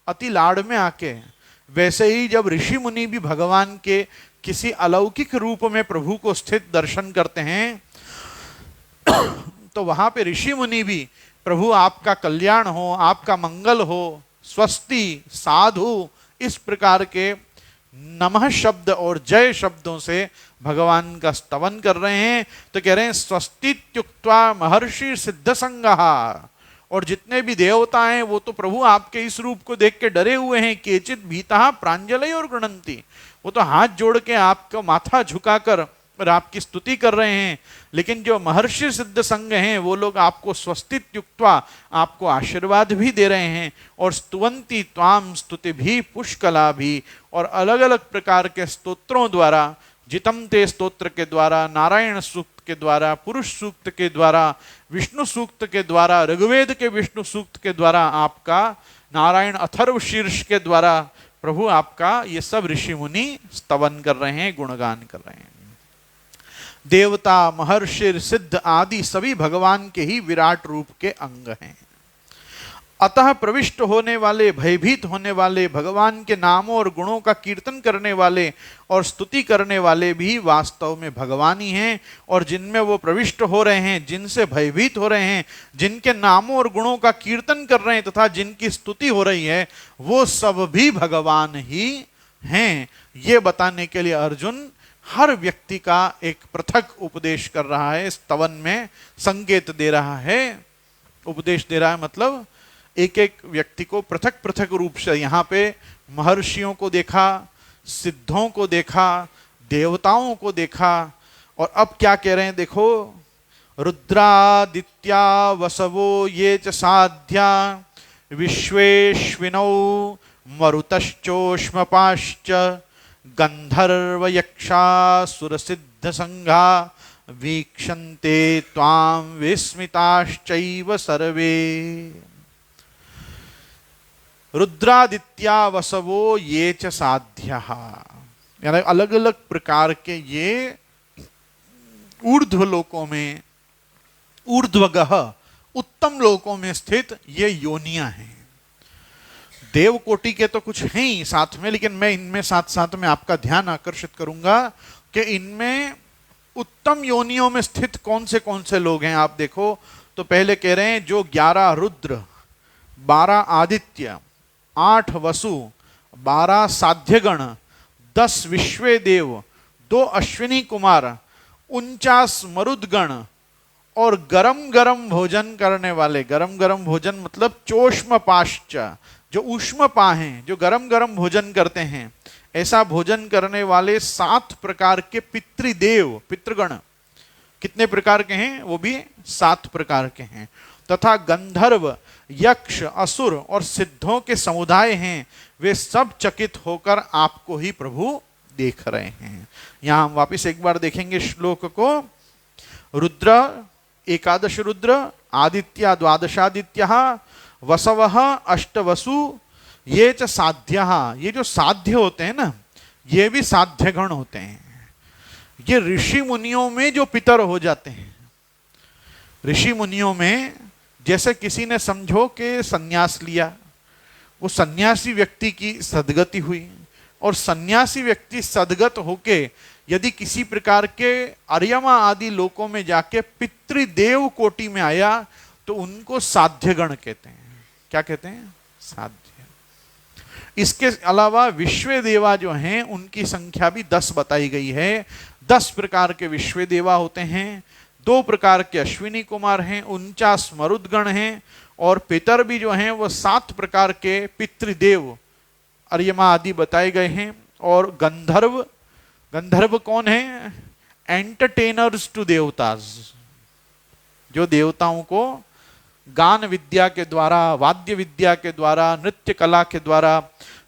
अति लाड़ में आके, वैसे ही जब ऋषि मुनि भी भगवान के किसी अलौकिक रूप में प्रभु को स्थित दर्शन करते हैं तो वहां पे ऋषि मुनि भी प्रभु आपका कल्याण हो, आपका मंगल हो, स्वस्ति, साधु, इस प्रकार के नमः शब्द और जय शब्दों से भगवान का स्तवन कर रहे हैं। तो कह रहे हैं स्वस्तित्युक्त्वा महर्षि सिद्ध संघाः, और जितने भी देवता हैं वो तो प्रभु आपके इस रूप को देख के डरे हुए हैं। केचित् भीतः प्राञ्जलयो गृणन्ति, वो तो हाथ जोड़ के आपका माथा झुकाकर और आपकी स्तुति कर रहे हैं। लेकिन जो महर्षि सिद्ध संघ हैं वो लोग आपको स्वस्तित्युक्त्वा आपको आशीर्वाद भी दे रहे हैं, और स्तुवन्ति त्वाम स्तुतिभिः पुष्कलाभिः, और अलग अलग प्रकार के स्तोत्रों द्वारा, जितमते स्तोत्र के द्वारा, नारायण सूक्त के द्वारा, पुरुष सूक्त के द्वारा, विष्णु सूक्त के द्वारा, ऋग्वेद के विष्णु सूक्त के द्वारा, आपका नारायण अथर्व शीर्ष के द्वारा प्रभु आपका ये सब ऋषि मुनि स्तवन कर रहे हैं, गुणगान कर रहे हैं। देवता, महर्षि, सिद्ध आदि सभी भगवान के ही विराट रूप के अंग हैं। अतः प्रविष्ट होने वाले, भयभीत होने वाले, भगवान के नामों और गुणों का कीर्तन करने वाले और स्तुति करने वाले भी वास्तव में भगवान ही हैं, और जिनमें वो प्रविष्ट हो रहे हैं, जिनसे भयभीत हो रहे हैं, जिनके नामों और गुणों का कीर्तन कर रहे हैं तथा जिनकी स्तुति हो रही है, वो सब भी भगवान ही हैं। ये बताने के लिए अर्जुन हर व्यक्ति का एक पृथक उपदेश कर रहा है, स्तवन में संकेत दे रहा है, उपदेश दे रहा है, मतलब एक एक व्यक्ति को पृथक पृथक रूप से। यहाँ पे महर्षियों को देखा, सिद्धों को देखा, देवताओं को देखा, और अब क्या कह रहे हैं देखो, रुद्रादित्या वसवो ये च साध्या विश्वेश्विनौ मरुतश्चोष्मपाश्च गंधर्व यक्षासुर सिद्ध संघा वीक्षन्ते त्वां विस्मिताश्चैव सर्वे। रुद्रादित्या वसवो ये च साध्यः, यानी अलग अलग प्रकार के ये ऊर्ध्व लोकों में, ऊर्ध्वगः उत्तम लोकों में स्थित ये योनियां हैं। देव कोटि के तो कुछ हैं ही साथ में, लेकिन मैं इनमें साथ साथ में आपका ध्यान आकर्षित करूंगा कि इनमें उत्तम योनियों में स्थित कौन से लोग हैं। आप देखो, तो पहले कह रहे हैं जो 11 रुद्र, 12 आदित्य, 8 वसु, 12 साध्यगण, 10 विश्वे देव, 2 अश्विनी कुमार, 49 मरुदगण और गरम गरम भोजन करने वाले, गरम गरम भोजन मतलब चोष्म पाश्च, जो ऊष्म पा हैं, जो गरम गरम भोजन करते हैं, ऐसा भोजन करने वाले 7 प्रकार के पितृदेव, पितृगण कितने प्रकार के हैं? वो भी 7 प्रकार के हैं। तथा गंधर्व, यक्ष, असुर और सिद्धों के समुदाय हैं, वे सब चकित होकर आपको ही प्रभु देख रहे हैं। यहां हम वापिस एक बार देखेंगे श्लोक को। रुद्र, एकादश रुद्र, आदित्य, द्वादशादित्य, वसवः, अष्टवसु, ये च साध्य, ये जो साध्य होते हैं ना, ये भी साध्य गण होते हैं। ये ऋषि मुनियों में जो पितर हो जाते हैं, ऋषि मुनियों में जैसे किसी ने समझो कि सन्यास लिया, वो सन्यासी व्यक्ति की सदगति हुई, और सन्यासी व्यक्ति सदगत होके यदि किसी प्रकार के अर्यमा आदि लोकों में जाके पितृदेव कोटि में आया तो उनको साध्यगण कहते हैं। क्या कहते हैं? साध्य। इसके अलावा विश्व देवा जो हैं उनकी संख्या भी 10 बताई गई है। 10 प्रकार के विश्व देवा होते हैं, 2 प्रकार के अश्विनी कुमार हैं, 49 मरुदगण हैं, और पितर भी जो हैं वो 7 प्रकार के पितृदेव अर्यमा आदि बताए गए हैं। और गंधर्व, गंधर्व कौन है? एंटरटेनर्स टू देवताज, जो देवताओं को गान विद्या के द्वारा, वाद्य विद्या के द्वारा, नृत्य कला के द्वारा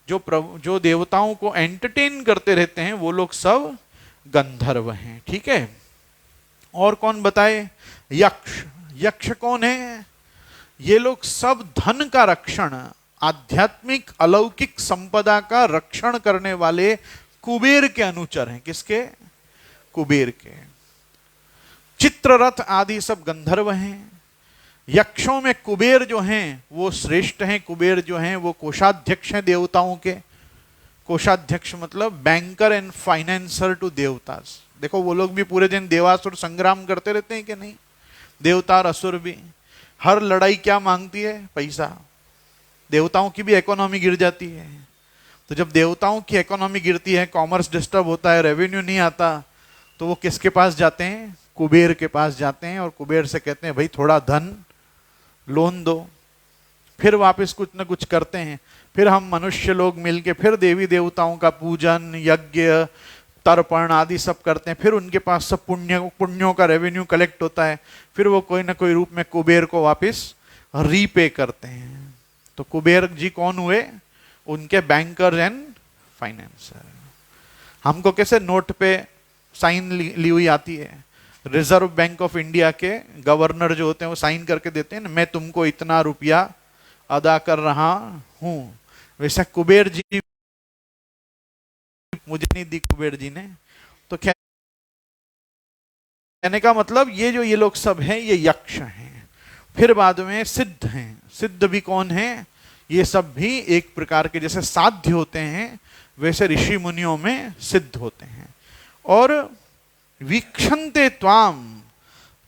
जो देवताओं को एंटरटेन करते रहते हैं, वो लोग सब गंधर्व हैं। ठीक है। और कौन बताए? यक्ष। यक्ष कौन है? ये लोग सब धन का रक्षण, आध्यात्मिक अलौकिक संपदा का रक्षण करने वाले कुबेर के अनुचर हैं। किसके? कुबेर के। चित्ररथ आदि सब गंधर्व हैं। यक्षों में कुबेर जो हैं वो श्रेष्ठ हैं। कुबेर जो हैं वो कोषाध्यक्ष हैं देवताओं के। कोषाध्यक्ष मतलब बैंकर एंड फाइनेंसर टू देवतास। देखो वो लोग भी पूरे दिन देवासुर संग्राम करते रहते हैं कि नहीं? देवता और असुर भी। हर लड़ाई क्या मांगती है? पैसा। देवताओं की भी इकोनॉमी गिर जाती है। तो जब देवताओं की इकोनॉमी गिरती है, कॉमर्स डिस्टर्ब होता है, रेवेन्यू नहीं आता, तो वो किसके पास जाते हैं? कुबेर के पास जाते हैं, और कुबेर से कहते हैं भाई थोड़ा धन लोन दो। फिर वापस कुछ न कुछ करते हैं। फिर हम मनुष्य लोग मिलके फिर देवी देवताओं का पूजन, यज्ञ, तर्पण आदि सब करते हैं। फिर उनके पास सब पुण्यों का रेवेन्यू कलेक्ट होता है। फिर वो कोई ना कोई रूप में कुबेर को वापस रीपे करते हैं। तो कुबेर जी कौन हुए? उनके बैंकर एंड फाइनेंसर। हमको कैसे नोट पे साइन ली हुई आती है, रिजर्व बैंक ऑफ इंडिया के गवर्नर जो होते हैं वो साइन करके देते हैं ना, मैं तुमको इतना रुपया अदा कर रहा हूं। वैसे कुबेर जी, मुझे नहीं दी कुबेर जी ने। तो कहने का मतलब ये लोग सब हैं, ये यक्ष हैं। फिर बाद में सिद्ध हैं। सिद्ध भी कौन है? ये सब भी एक प्रकार के, जैसे साध्य होते हैं वैसे ऋषि मुनियों में सिद्ध होते हैं। और वीक्षन्ते त्वाम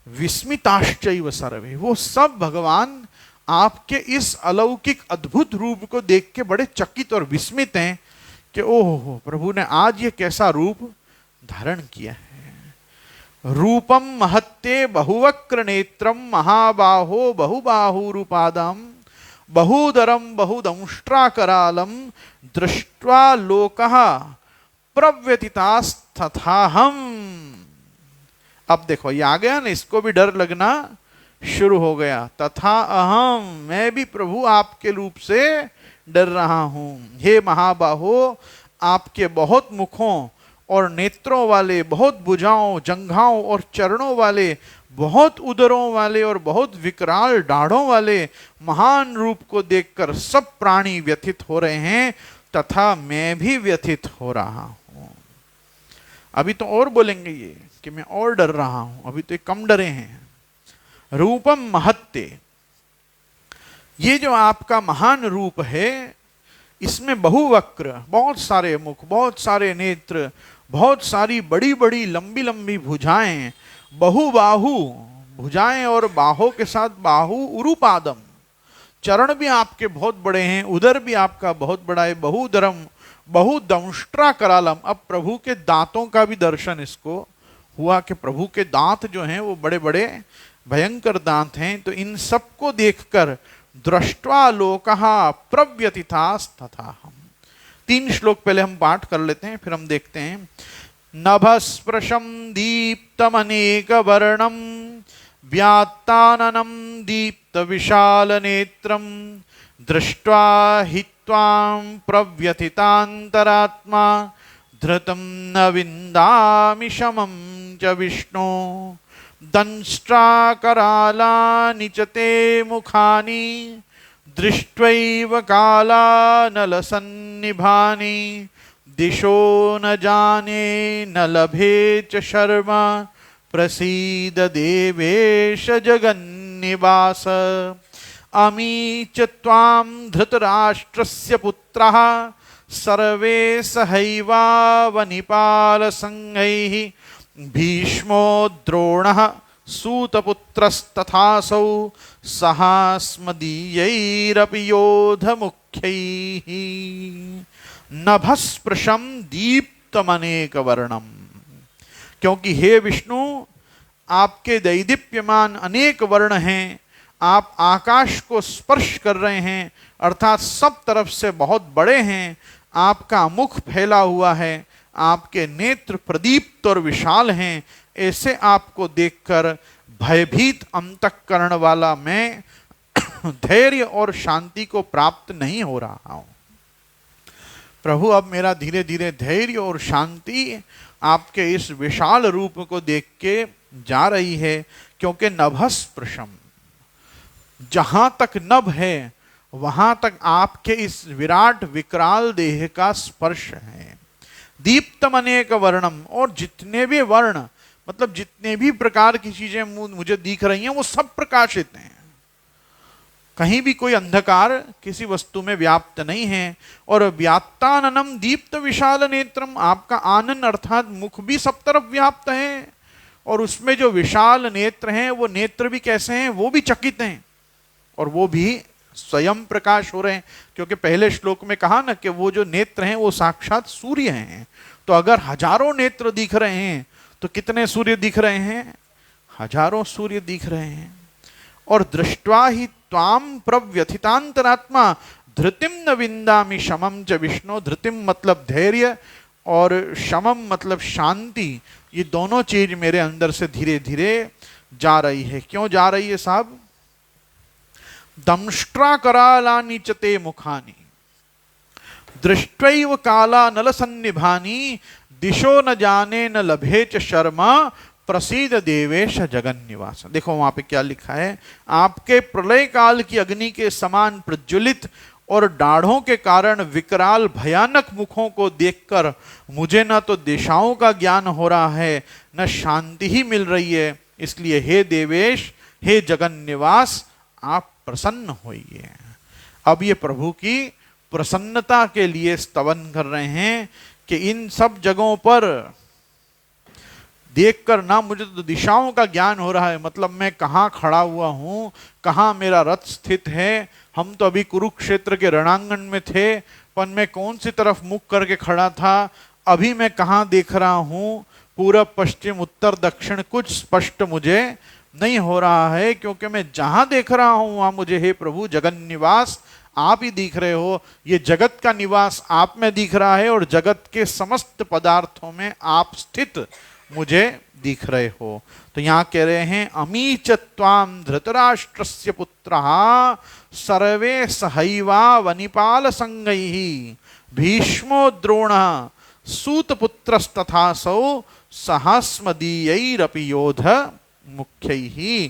विस्मिताश्चैव सर्वे, वो सब भगवान आपके इस अलौकिक अद्भुत रूप को देख के बड़े चकित और विस्मित हैं कि ओह, प्रभु ने आज ये कैसा रूप धारण किया है। रूपम महत्ते बहुवक्र नेत्रम महाबाहो बहुबाहुरूपादम बहुदरम बहुदंष्ट्राकरालम दृष्ट्वा लोकः प्रव्यतितास्तथाहम। अब देखो ये आ गया ना, इसको भी डर लगना शुरू हो गया। तथा अहम, मैं भी प्रभु आपके रूप से डर रहा हूं। हे महाबाहो, आपके बहुत मुखों और नेत्रों वाले, बहुत भुजाओं, जंघाओं और चरणों वाले, बहुत उदरों वाले और बहुत विकराल दाढ़ों वाले महान रूप को देखकर सब प्राणी व्यथित हो रहे हैं, तथा मैं भी व्यथित हो रहा हूं। अभी तो और बोलेंगे ये कि मैं और डर रहा हूं, अभी तो कम डरे हैं। रूपम महत्ते, ये जो आपका महान रूप है, इसमें बहुवक्र, बहुत सारे मुख, बहुत सारे नेत्र, बहुत सारी बड़ी बड़ी लंबी लंबी भुजाएं, बहुबाहु, भुजाएं और बाहों के साथ बाहु उरुपादम, चरण भी आपके बहुत बड़े हैं, उदर भी आपका बहुत बड़ा है, बहुदरम बहुदंष्ट्रा करालम। अब प्रभु के दांतों का भी दर्शन इसको हुआ कि प्रभु के दांत जो हैं वो बड़े बड़े भयंकर दांत हैं। तो इन सबको देखकर दृष्ट्वा लोकः प्रव्यथितास्तथा हम। 3 श्लोक पहले हम पाठ कर लेते हैं, फिर हम देखते हैं। नभस्पृशं दीप्तमनेकवर्णं व्यात्ताननं दीप्तविशालनेत्रं दृष्ट्वा हि त्वां प्रव्यथितान्तरात्मा धृतं न विन्दामि शमं च विष्णो दंष्ट्राकरालानि च ते मुखानि दृष्ट्वैव कालानलसन्निभानि दिशो न जाने न लभे च शर्मा प्रसीद देवेश जगन्निवास। अमी च त्वां धृतराष्ट्रस्य पुत्रः सर्वे सहैवावनिपालसंगैः भीष्मो द्रोणः सूतपुत्रस्तथासौ सहास्मदीयैरपि योधमुख्यैः नभस्पृशं दीप्तमनेकवर्णम। क्योंकि हे विष्णु, आपके दैदीप्यमान अनेक वर्ण हैं, आप आकाश को स्पर्श कर रहे हैं, अर्थात सब तरफ से बहुत बड़े हैं, आपका मुख फैला हुआ है, आपके नेत्र प्रदीप्त और विशाल हैं। ऐसे आपको देखकर भयभीत अंतःकरण वाला मैं धैर्य और शांति को प्राप्त नहीं हो रहा हूं। प्रभु, अब मेरा धीरे धीरे धैर्य और शांति आपके इस विशाल रूप को देख के जा रही है। क्योंकि नभस्पृशम, जहां तक नभ है वहां तक आपके इस विराट विकराल देह का स्पर्श है। दीप्तम अनेक वर्णम, और जितने भी वर्ण मतलब जितने भी प्रकार की चीजें मुझे दिख रही हैं वो सब प्रकाशित हैं। कहीं भी कोई अंधकार किसी वस्तु में व्याप्त नहीं है। और व्यात्ताननम दीप्त विशाल नेत्रम, आपका आनन अर्थात मुख भी सब तरफ व्याप्त है, और उसमें जो विशाल नेत्र हैं वो नेत्र भी कैसे हैं, वो भी चकित हैं, और वो भी स्वयं प्रकाश हो रहे हैं। क्योंकि पहले श्लोक में कहा ना कि वो जो नेत्र हैं वो साक्षात सूर्य हैं। तो अगर हजारों नेत्र दिख रहे हैं तो कितने सूर्य दिख रहे हैं, हजारों सूर्य दिख रहे हैं। और दृष्ट्वा ही त्वाम प्रव्यथितांतरात्मा धृतिम न विंदामि शमम च विष्णु। धृतिम मतलब धैर्य और शमम मतलब शांति। ये दोनों चीज मेरे अंदर से धीरे धीरे जा रही है। क्यों जा रही है साहब? दंष्ट्रा करालानि च ते मुखानि दृष्ट्वैव काला नल सन्निभानि दिशो न जाने न लभे च शर्मा प्रसीद देवेश जगन्निवास। देखो वहां पे क्या लिखा है, आपके प्रलय काल की अग्नि के समान प्रज्वलित और दाढ़ों के कारण विकराल भयानक मुखों को देखकर मुझे न तो दिशाओं का ज्ञान हो रहा है न शांति ही मिल रही है। इसलिए हे देवेश, हे जगन्निवास, आप प्रसन्न होइए। अब ये प्रभु की प्रसन्नता के लिए स्तवन कर रहे हैं कि इन सब जगहों पर देखकर ना मुझे तो दिशाओं का ज्ञान हो रहा है, मतलब मैं कहाँ खड़ा हुआ हूँ, कहाँ मेरा रथ स्थित है। हम तो अभी कुरुक्षेत्र के रणांगण में थे, पर मैं कौन सी तरफ मुख करके खड़ा था, अभी मैं कहाँ देख रहा हूँ, पूरब पश्चिम उत्तर दक्षिण कुछ स्पष्ट मुझे नहीं हो रहा है। क्योंकि मैं जहां देख रहा हूं वहां मुझे हे प्रभु जगन निवास आप ही दिख रहे हो। ये जगत का निवास आप में दिख रहा है और जगत के समस्त पदार्थों में आप स्थित मुझे दिख रहे हो। तो यहां कह रहे हैं अमी च त्वां धृतराष्ट्रस्य पुत्रः सर्वे सहैवा वनिपाल संगैः भीष्मो द्रोणः सूतपुत्रस्तथासौ सहास्मदीयैरपि योध मुख्यैः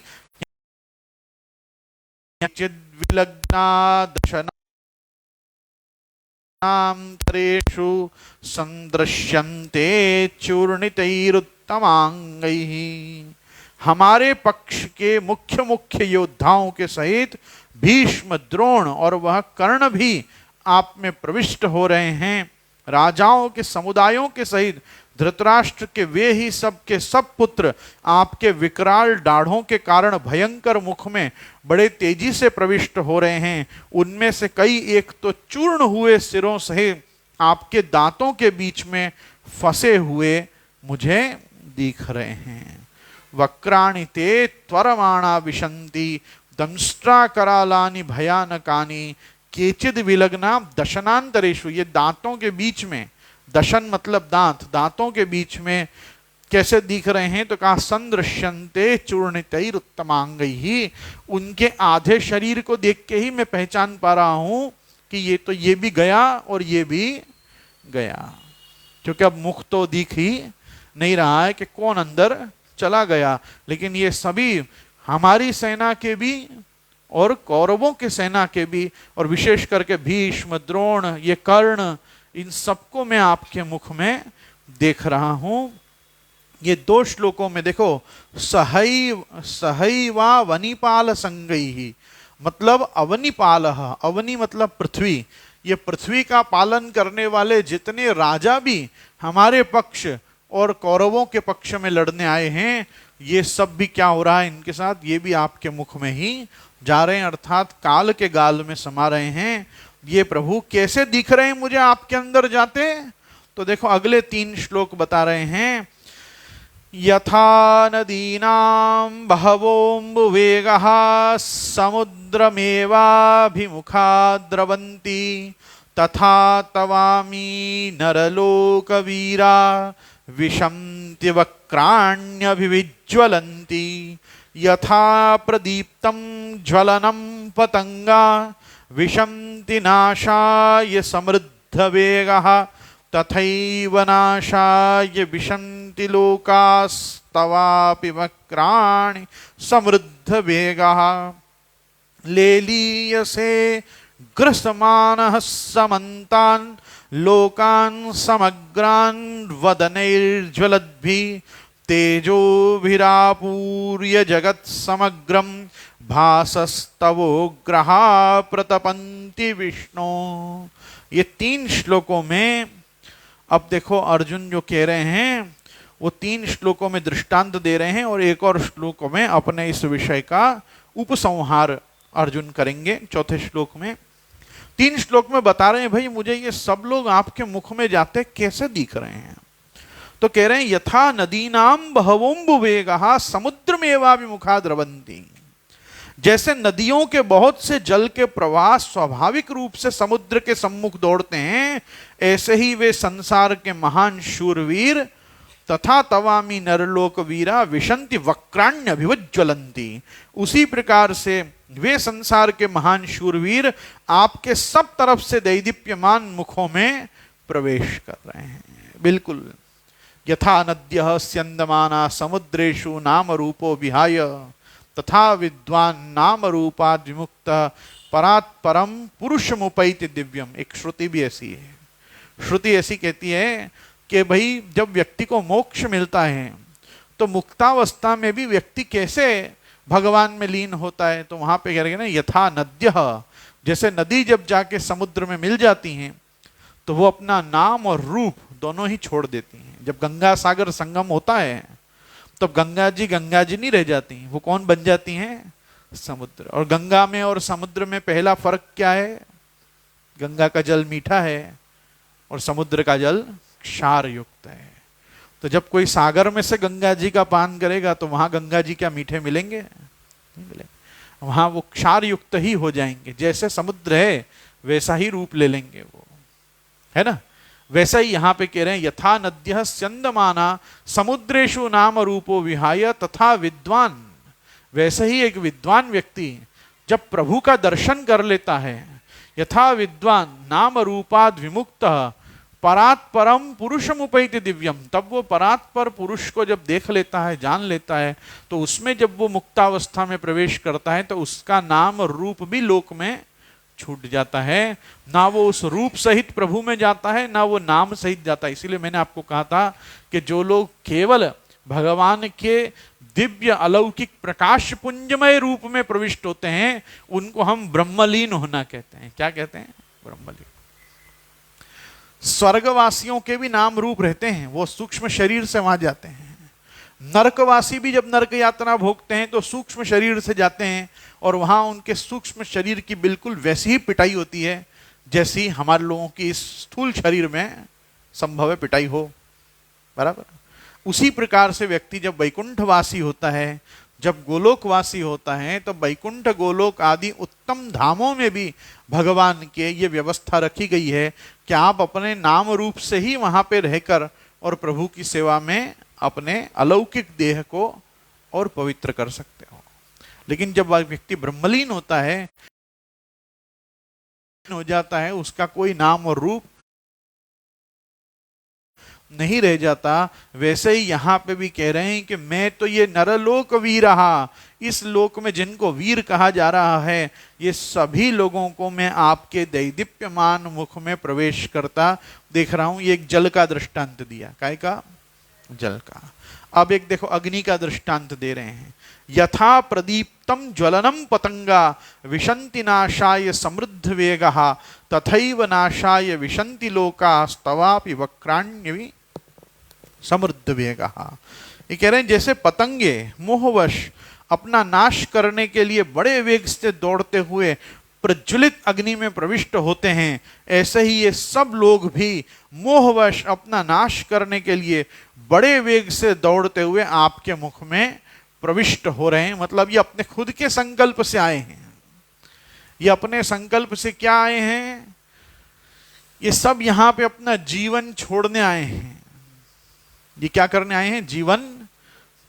चिद्विलग्नादशनान्तरेषु संदृश्यन्ते चूर्णितैरुत्तमांगैः। हमारे पक्ष के मुख्य मुख्य योद्धाओं के सहित भीष्म, द्रोण और वह कर्ण भी आप में प्रविष्ट हो रहे हैं। राजाओं के समुदायों के सहित धृतराष्ट्र के वे ही सब के सब पुत्र आपके विकराल दाढ़ों के कारण भयंकर मुख में बड़े तेजी से प्रविष्ट हो रहे हैं। उनमें से कई एक तो चूर्ण हुए सिरों सहित आपके दांतों के बीच में फंसे हुए मुझे दिख रहे हैं। वक्राणि ते त्वरमाणा विशन्ति दंष्ट्रा करालानि भयानकानि केचिद विलग्ना दशनांतरेषु। ये दांतों के बीच में, दशन मतलब दांत, दांतों के बीच में कैसे दिख रहे हैं? तो कहा संदृश्यन्ते चूर्णितैरुत्तमांगैः। उनके आधे शरीर को देख के ही मैं पहचान पा रहा हूं कि ये भी गया और ये भी गया, क्योंकि अब मुख तो दिख ही नहीं रहा है कि कौन अंदर चला गया। लेकिन ये सभी हमारी सेना के भी और कौरवों के सेना के भी, और विशेष करके भीष्म, द्रोण, ये कर्ण, इन सबको मैं आपके मुख में देख रहा हूं। ये 2 श्लोकों में देखो, सहैवा वनिपाल संगैः, मतलब अवनिपाल, अवनि मतलब पृथ्वी, ये पृथ्वी का पालन करने वाले जितने राजा भी हमारे पक्ष और कौरवों के पक्ष में लड़ने आए हैं, ये सब भी क्या हो रहा है इनके साथ? ये भी आपके मुख में ही जा रहे हैं, अर्थात काल के गाल में समा रहे हैं। ये प्रभु कैसे दिख रहे हैं मुझे आपके अंदर जाते? तो देखो अगले 3 श्लोक बता रहे हैं। यथा नदीनां बहवोऽम्बुवेगः समुद्रमेवाभिमुखा द्रवन्ति तथा तवामी नरलोकवीरा विशन्ति वक्राण्यभिविज्वलन्ति यथा प्रदीप्तं ज्वलनं पतंगा विशन्ति नाशाय समृद्धवेगः तथैव नाशाय विशन्ति लोकास्तवापि वक्राणि समृद्धवेगः। लेलीयसे ग्रसमानः समन्तान् लोकान् समग्रान् वदनैर्ज्वलद्भिः तेजोभिरापूर्य जगत् समग्रं भासस्तवोग्रहा प्रतपन्ति विष्णु। ये 3 श्लोकों में अब देखो अर्जुन जो कह रहे हैं वो 3 श्लोकों में दृष्टांत दे रहे हैं, और एक और श्लोकों में अपने इस विषय का उपसंहार अर्जुन करेंगे। 4थे श्लोक में 3 श्लोक में बता रहे हैं भाई मुझे ये सब लोग आपके मुख में जाते कैसे दिख रहे हैं? तो कह रहे हैं यथा नदीनां बहवोऽम्बुवेगः समुद्रमेवाभिमुखा द्रवन्ति। जैसे नदियों के बहुत से जल के प्रवाह स्वाभाविक रूप से समुद्र के सम्मुख दौड़ते हैं, ऐसे ही वे संसार के महान शूरवीर तथा तवामी नरलोक वीरा विशन्ति वक्राण्यभिविज्वलन्ति। उसी प्रकार से वे संसार के महान शूरवीर आपके सब तरफ से दैदीप्यमान मुखों में प्रवेश कर रहे हैं। बिल्कुल यथा नद्यः स्यन्दमाना समुद्रेषु नाम रूपो विहाय तथा विद्वान नाम रूपाद् विमुक्तः परात् परम पुरुषमुपैति दिव्यम। एक श्रुति भी ऐसी है, श्रुति ऐसी कहती है कि भाई जब व्यक्ति को मोक्ष मिलता है तो मुक्तावस्था में भी व्यक्ति कैसे भगवान में लीन होता है। तो वहां पे कह रहे हैं ना यथा नद्यः, जैसे नदी जब जाके समुद्र में मिल जाती हैं तो वो अपना नाम और रूप दोनों ही छोड़ देती हैं। जब गंगा सागर संगम होता है तो गंगा जी नहीं रह जाती, वो कौन बन जाती हैं? समुद्र। और गंगा में और समुद्र में पहला फर्क क्या है? गंगा का जल मीठा है और समुद्र का जल क्षार युक्त है। तो जब कोई सागर में से गंगा जी का पान करेगा तो वहां गंगा जी क्या मीठे मिलेंगे? नहीं मिलेंगे, वहां वो क्षार युक्त ही हो जाएंगे। जैसे समुद्र है वैसा ही रूप ले लेंगे वो, है ना। वैसा ही यहां पे कह रहे हैं यथा नद्यः स्यन्दमाना समुद्रेषु नाम रूपो विहाय तथा विद्वान। वैसे ही एक विद्वान व्यक्ति जब प्रभु का दर्शन कर लेता है, यथा विद्वान नाम रूपाद् विमुक्तः परात् परम पुरुषमुपैति दिव्यम, तब वो परात् पर पुरुष को जब देख लेता है, जान लेता है, तो उसमें जब वो मुक्तावस्था में प्रवेश करता है तो उसका नाम और रूप भी लोक में छूट जाता है। ना वो उस रूप सहित प्रभु में जाता है, ना वो नाम सहित जाता है। इसीलिए मैंने आपको कहा था कि जो लोग केवल भगवान के दिव्य अलौकिक प्रकाश पुंजमय रूप में प्रविष्ट होते हैं उनको हम ब्रह्मलीन होना कहते हैं। क्या कहते हैं? ब्रह्मलीन। स्वर्गवासियों के भी नाम रूप रहते हैं, वो सूक्ष्म शरीर से वहां जाते हैं। नरकवासी भी जब नरक यातना भोगते हैं तो सूक्ष्म शरीर से जाते हैं, और वहां उनके सूक्ष्म शरीर की बिल्कुल वैसी ही पिटाई होती है जैसी हमारे लोगों की इस स्थूल शरीर में संभव है पिटाई हो, बराबर। उसी प्रकार से व्यक्ति जब वैकुंठवासी होता है, जब गोलोकवासी होता है, तो वैकुंठ गोलोक आदि उत्तम धामों में भी भगवान के ये व्यवस्था रखी गई है कि आप अपने नाम रूप से ही वहां पे रहकर और प्रभु की सेवा में अपने अलौकिक देह को और पवित्र कर सकते हो। लेकिन जब व्यक्ति ब्रह्मलीन होता है, हो जाता है, उसका कोई नाम और रूप नहीं रह जाता, वैसे ही यहां पे भी कह रहे हैं कि मैं तो ये नरलोक वीर रहा, इस लोक में जिनको वीर कहा जा रहा है, ये सभी लोगों को मैं आपके दैदीप्यमान मुख में प्रवेश करता देख रहा हूं। ये एक जल का दृष्टांत दिया, काय का? जल का। अब एक देखो अग्नि का दृष्टांत दे रहे हैं। यथा प्रदीप्तम ज्वलनम पतंगा विशंति नाशाय समृद्ध वेगः तथैव नाशाय विशंति लोकास्तवापि वक्राण्यवि समृद्ध वेगः। ये कह रहे हैं जैसे पतंगे मोहवश अपना नाश करने के लिए बड़े वेग से दौड़ते हुए प्रज्वलित अग्नि में प्रविष्ट होते हैं, ऐसे ही ये सब लोग भी मोहवश अपना नाश करने के लिए बड़े वेग से दौड़ते हुए आपके मुख में प्रविष्ट हो रहे हैं। मतलब ये अपने खुद के संकल्प से आए हैं। ये अपने संकल्प से क्या आए हैं? ये सब यहां पे अपना जीवन छोड़ने आए हैं। ये क्या करने आए हैं? जीवन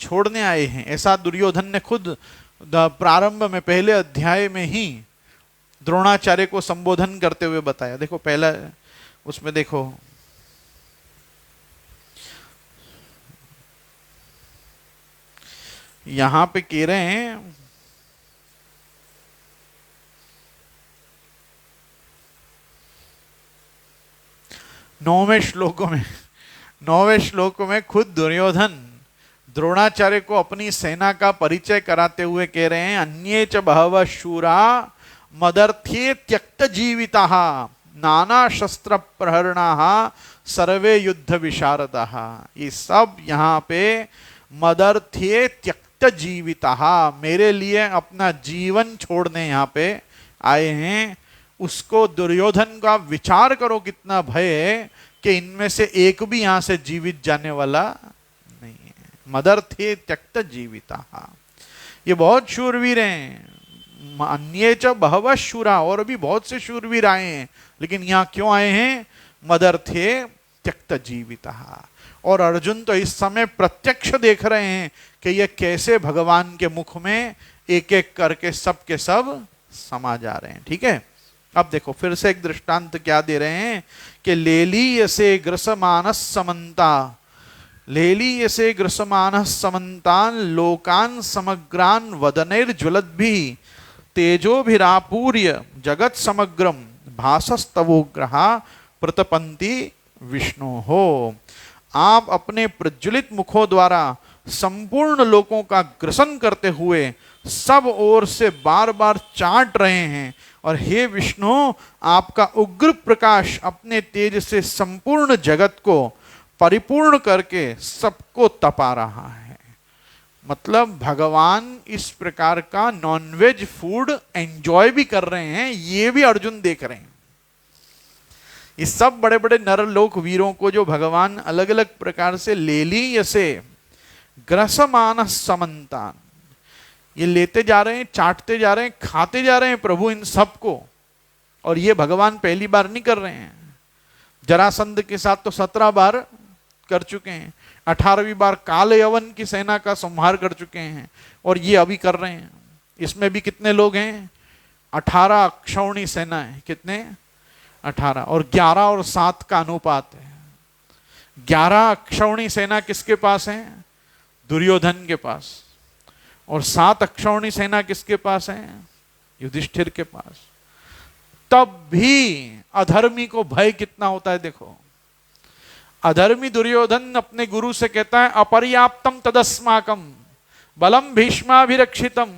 छोड़ने आए हैं। ऐसा दुर्योधन ने खुद प्रारंभ में पहले अध्याय में ही द्रोणाचार्य को संबोधन करते हुए बताया। देखो पहला उसमें देखो, यहां पे कह रहे हैं नौवें श्लोक में खुद दुर्योधन द्रोणाचार्य को अपनी सेना का परिचय कराते हुए कह रहे हैं, अन्ये च बहवः शूरा मदर्थे त्यक्त जीविताः नाना शस्त्र प्रहरणाः सर्वे युद्ध विशारदाः। ये सब यहाँ पे मदर्थे त्यक्त जीविताः, मेरे लिए अपना जीवन छोड़ने यहाँ पे आए हैं। उसको दुर्योधन का विचार करो कितना भय है कि इनमें से एक भी यहां से जीवित जाने वाला नहीं है। मदर्थे त्यक्त जीविताः, ये बहुत शूरवीर हैं। अन्ये च बहवः शूरा, और भी बहुत से शूरवीर आए हैं, लेकिन यहां क्यों आए हैं? मदर्थे त्यक्त जीविताः। और अर्जुन तो इस समय प्रत्यक्ष देख रहे हैं कि ये कैसे भगवान के मुख में एक एक करके सब के सब समा जा रहे हैं। ठीक है, अब देखो फिर से एक दृष्टांत क्या दे रहे हैं कि लेलीयसे ग्रसमानः समन्ता, लेलीयसे ग्रसमानः समन्तान लोकान समग्रान वदनैर्ज्वलद्भिः तेजोभिरापूर्य जगत समग्रम भासस्तवोग्रहा प्रतपन्ति विष्णु हो। आप अपने प्रज्वलित मुखों द्वारा संपूर्ण लोकों का ग्रसन करते हुए सब ओर से बार बार चाट रहे हैं, और हे विष्णु, आपका उग्र प्रकाश अपने तेज से संपूर्ण जगत को परिपूर्ण करके सबको तपा रहा है। मतलब भगवान इस प्रकार का नॉनवेज फूड एंजॉय भी कर रहे हैं, ये भी अर्जुन देख रहे हैं। ये सब बड़े बड़े नरलोक वीरों को जो भगवान अलग अलग प्रकार से लेलीयसे ग्रसमानः समन्तान, ये लेते जा रहे हैं, चाटते जा रहे हैं, खाते जा रहे हैं प्रभु इन सबको। और ये भगवान पहली बार नहीं कर रहे हैं, जरासंध के साथ तो 17 बार कर चुके हैं, 18वीं बार काल यवन की सेना का संहार कर चुके हैं, और ये अभी कर रहे हैं। इसमें भी कितने लोग हैं? 18 अक्षौणी सेना है। कितने? 18। और 11 और 7 का अनुपात है। 11 अक्षौणी सेना किसके पास है? दुर्योधन के पास। और 7 अक्षौणी सेना किसके पास है? युधिष्ठिर के पास। तब भी अधर्मी को भय कितना होता है देखो। अधर्मी दुर्योधन अपने गुरु से कहता है, अपर्याप्तम तदस्माकम बलम भीष्माभिरक्षितम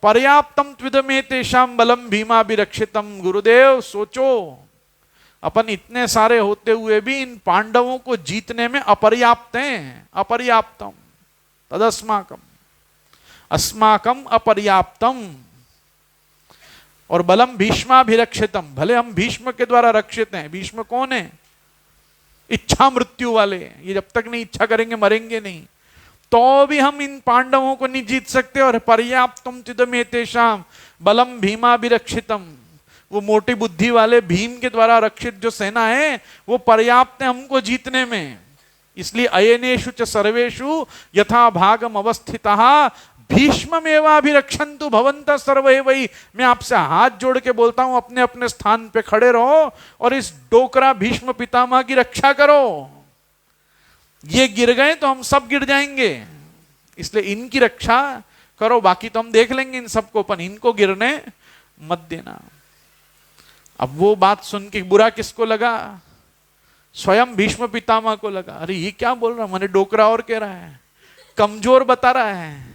पर्याप्तम त्विदमे तेषाम बलम भीमाभिरक्षितम। गुरुदेव सोचो, अपन इतने सारे होते हुए भी इन पांडवों को जीतने में अपर्याप्त हैं। अपर्याप्तम तदस्माकम, अस्माकम अपर्याप्तम। और बलम भीष्माभिरक्षितम, भले हम भीष्म के द्वारा रक्षित हैं। भीष्म कौन है? इच्छा मृत्यु वाले। ये जब तक नहीं इच्छा करेंगे मरेंगे नहीं। तो भी हम इन पांडवों को नहीं जीत सकते। और पर्याप्तम चिदमेतेषाम बलम भीमाभिरक्षितम, वो मोटी बुद्धि वाले भीम के द्वारा रक्षित जो सेना है वो पर्याप्त है हमको जीतने में। इसलिए अयनेषु च सर्वेषु यथा भागम अवस्थितः भीष्ममेवाभिरक्षन्तु भवन्तः सर्वे वही। मैं आपसे हाथ जोड़ के बोलता हूं, अपने अपने स्थान पे खड़े रहो और इस डोकरा भीष्म पितामह की रक्षा करो। ये गिर गए तो हम सब गिर जाएंगे, इसलिए इनकी रक्षा करो। बाकी तो हम देख लेंगे इन सबको, पर इनको गिरने मत देना। अब वो बात सुन के बुरा किसको लगा? स्वयं भीष्म पितामह को लगा। अरे ये क्या बोल रहा, मैंने डोकरा और कह रहा है, कमजोर बता रहा है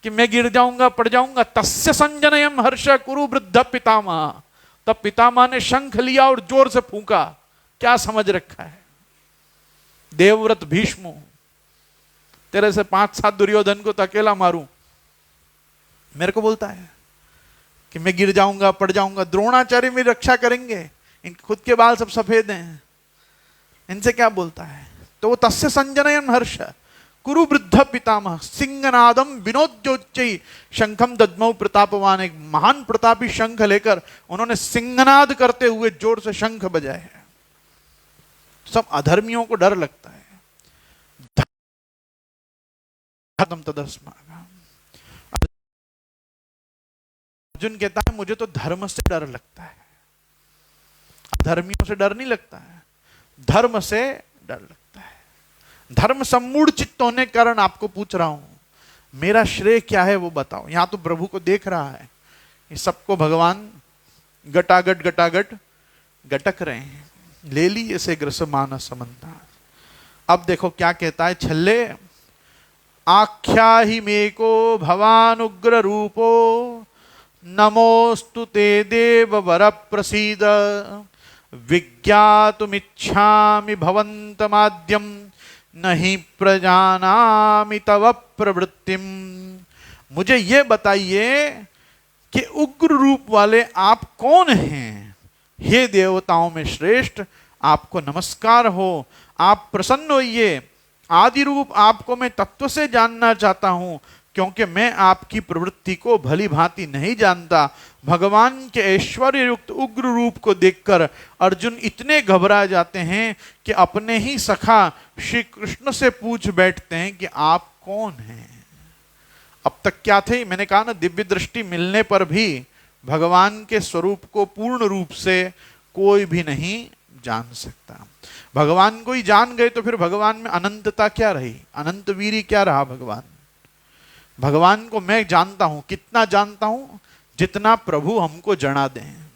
कि मैं गिर जाऊंगा पड़ जाऊंगा। तस्य संजनयम हर्ष कुरु वृद्ध पितामह। तब पितामह ने शंख लिया और जोर से फूंका। क्या समझ रखा है? देवव्रत भीष्म, तेरे से 5-7 दुर्योधन को तो अकेला मारूं, मेरे को बोलता है कि मैं गिर जाऊंगा पड़ जाऊंगा। द्रोणाचार्य मेरी रक्षा करेंगे, इन खुद के बाल सब सफेद हैं, इनसे क्या बोलता है? तो वो तस्य संजनयन हर्ष कुरु वृद्ध पितामह सिंहनादम विनोद्योच्चै शंखम दद्मौ प्रतापवान। एक महान प्रतापी शंख लेकर उन्होंने सिंहनाद करते हुए जोर से शंख बजाए। सब अधर्मियों को डर लगता है। अर्जुन कहता है मुझे तो धर्म से डर लगता है, धर्मियों से डर नहीं लगता है, धर्म से डर लगता है। धर्म सम्मूढ़ चित्त होने के कारण आपको पूछ रहा हूं, मेरा श्रेय क्या है वो बताओ। यहां तो प्रभु को देख रहा है, ये सबको भगवान गटागट गटागट गटक रहे हैं। ले ली ऐसे ग्रस मानस समन्ता। अब देखो क्या कहता है छल्ले, आख्या ही मेको भवान उग्र रूपो नमोस्तु ते देव वर प्रसीद विज्ञातुमिच्छामि भवन्तमाद्यं नहीं प्रजानामि तव प्रवृत्तिम। मुझे ये बताइए कि उग्र रूप वाले आप कौन हैं? हे देवताओं में श्रेष्ठ, आपको नमस्कार हो, आप प्रसन्न होइए। आदि रूप आपको मैं तत्व से जानना चाहता हूं, क्योंकि मैं आपकी प्रवृत्ति को भली भांति नहीं जानता। भगवान के ऐश्वर्य युक्त उग्र रूप को देखकर अर्जुन इतने घबरा जाते हैं कि अपने ही सखा श्री कृष्ण से पूछ बैठते हैं कि आप कौन हैं? अब तक क्या थे? मैंने कहा ना, दिव्य दृष्टि मिलने पर भी भगवान के स्वरूप को पूर्ण रूप से कोई भी नहीं जान सकता। भगवान को ही जान गए तो फिर भगवान में अनंतता क्या रही? अनंत वीरी क्या रहा भगवान? भगवान को मैं जानता हूं, कितना जानता हूं? जितना प्रभु हमको जना दें।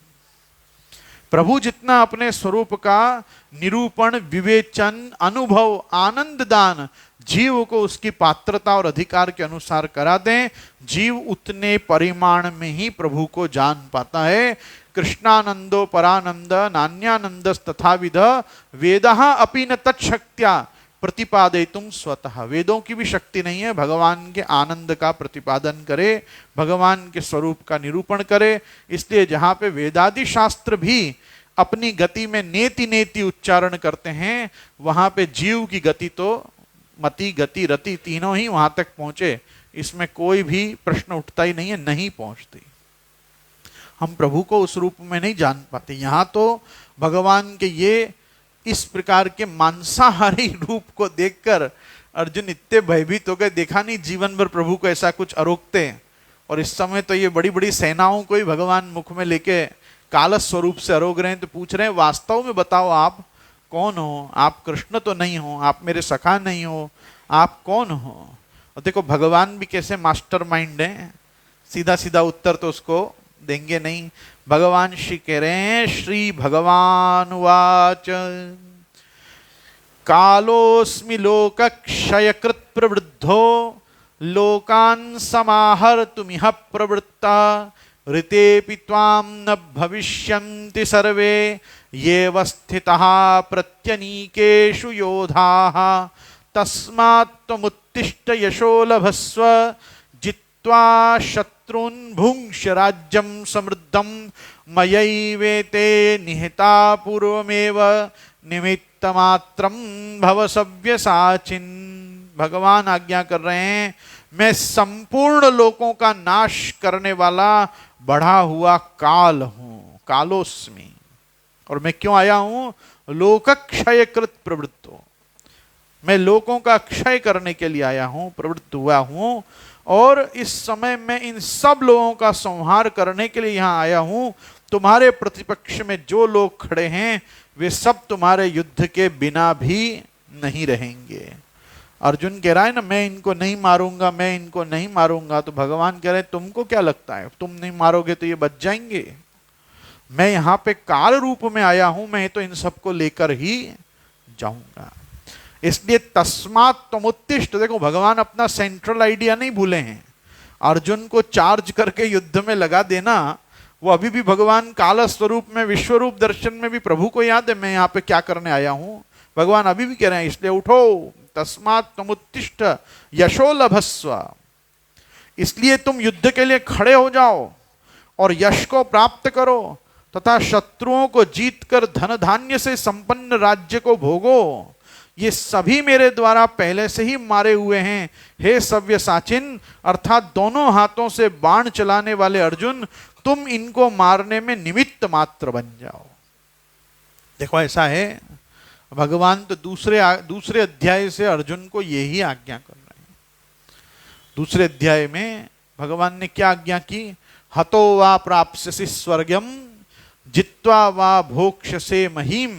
प्रभु जितना अपने स्वरूप का निरूपण, विवेचन, अनुभव, आनंद दान जीव को उसकी पात्रता और अधिकार के अनुसार करा दें, जीव उतने परिमाण में ही प्रभु को जान पाता है। कृष्णानंदो परानंद नान्यानंद तथाविध वेदः अपि न तत्शक्त्या प्रतिपादयितुम स्वतः। वेदों की भी शक्ति नहीं है भगवान के आनंद का प्रतिपादन करे, भगवान के स्वरूप का निरूपण करे। इसलिए जहां पे वेदादि शास्त्र भी अपनी गति में नेति नेति उच्चारण करते हैं, वहां पे जीव की गति तो मति, गति, रति तीनों ही वहां तक पहुंचे, इसमें कोई भी प्रश्न उठता ही नहीं है, नहीं पहुंचती। हम प्रभु को उस रूप में नहीं जान पाते। यहां तो भगवान के ये इस प्रकार के मांसाहारी रूप को देखकर अर्जुन इतने भयभीत हो गए। देखा नहीं जीवन भर प्रभु को ऐसा कुछ अरोकते हैं, और इस समय तो ये बड़ी बड़ी सेनाओं को ही भगवान मुख में लेके कालस स्वरूप से अरोग रहे हैं। तो पूछ रहे हैं वास्तव में बताओ आप कौन हो? आप कृष्ण तो नहीं हो, आप मेरे सखा नहीं हो, आप कौन हो? और देखो भगवान भी कैसे मास्टरमाइंड हैं, सीधा सीधा उत्तर तो उसको देंगे नहीं। भगवान श्री कह रहे हैं, श्री भगवान वाच कालोस्मि लोक क्षयकृत प्रवृद्धो लोकान् समाहर्तुमिह प्रवृत्ता ऋतेऽपि त्वां न भविष्यन्ति सर्वे ये वस्थितः प्रत्यनीकेषु योधाः तस्मात् त्वमुत्तिष्ठ यशो लभस्व जित्वा शत्रून् भुङ्क्ष्य राज्यं समृद्धं मयैवेते निहिता पूर्वमेव निमित्तमात्रं भव सव्यसाचिन्। भगवान आज्ञा कर रहे हैं, मैं संपूर्ण लोकों का नाश करने वाला बढ़ा हुआ काल हूं, कालोस्मि। और मैं क्यों आया हूं? लोकक्षयकृत प्रवृत्तो, मैं लोगों का क्षय करने के लिए आया हूं, प्रवृत्त हुआ हूं। और इस समय मैं इन सब लोगों का संहार करने के लिए यहां आया हूं। तुम्हारे प्रतिपक्ष में जो लोग खड़े हैं वे सब तुम्हारे युद्ध के बिना भी नहीं रहेंगे। अर्जुन कह रहा है ना, मैं इनको नहीं मारूंगा, मैं इनको नहीं मारूंगा। तो भगवान कह रहे हैं, तुमको क्या लगता है तुम नहीं मारोगे तो ये बच जाएंगे? मैं यहां पे काल रूप में आया हूं, मैं तो इन सबको लेकर ही जाऊंगा। इसलिए तस्मात् त्वमुत्तिष्ठ, देखो भगवान अपना सेंट्रल आइडिया नहीं भूले हैं। अर्जुन को चार्ज करके युद्ध में लगा देना, वो अभी भी भगवान काल स्वरूप में, विश्वरूप दर्शन में भी प्रभु को याद है मैं यहाँ पे क्या करने आया हूं। भगवान अभी भी कह रहे हैं, इसलिए उठो, तस्मात् त्वमुत्तिष्ठ यशो लभस्व, इसलिए तुम युद्ध के लिए खड़े हो जाओ और यश को प्राप्त करो तथा शत्रुओं को जीतकर धन धान्य से संपन्न राज्य को भोगो। ये सभी मेरे द्वारा पहले से ही मारे हुए हैं। हे सव्यसाचिन, अर्थात दोनों हाथों से बाण चलाने वाले अर्जुन, तुम इनको मारने में निमित्त मात्र बन जाओ। देखो ऐसा है, भगवान तो दूसरे अध्याय से अर्जुन को यही आज्ञा कर रहे हैं। दूसरे अध्याय में भगवान ने क्या आज्ञा की? हतो वा प्राप्स्यसि स्वर्गम जित्वा वा भोक्ष्यसे महीम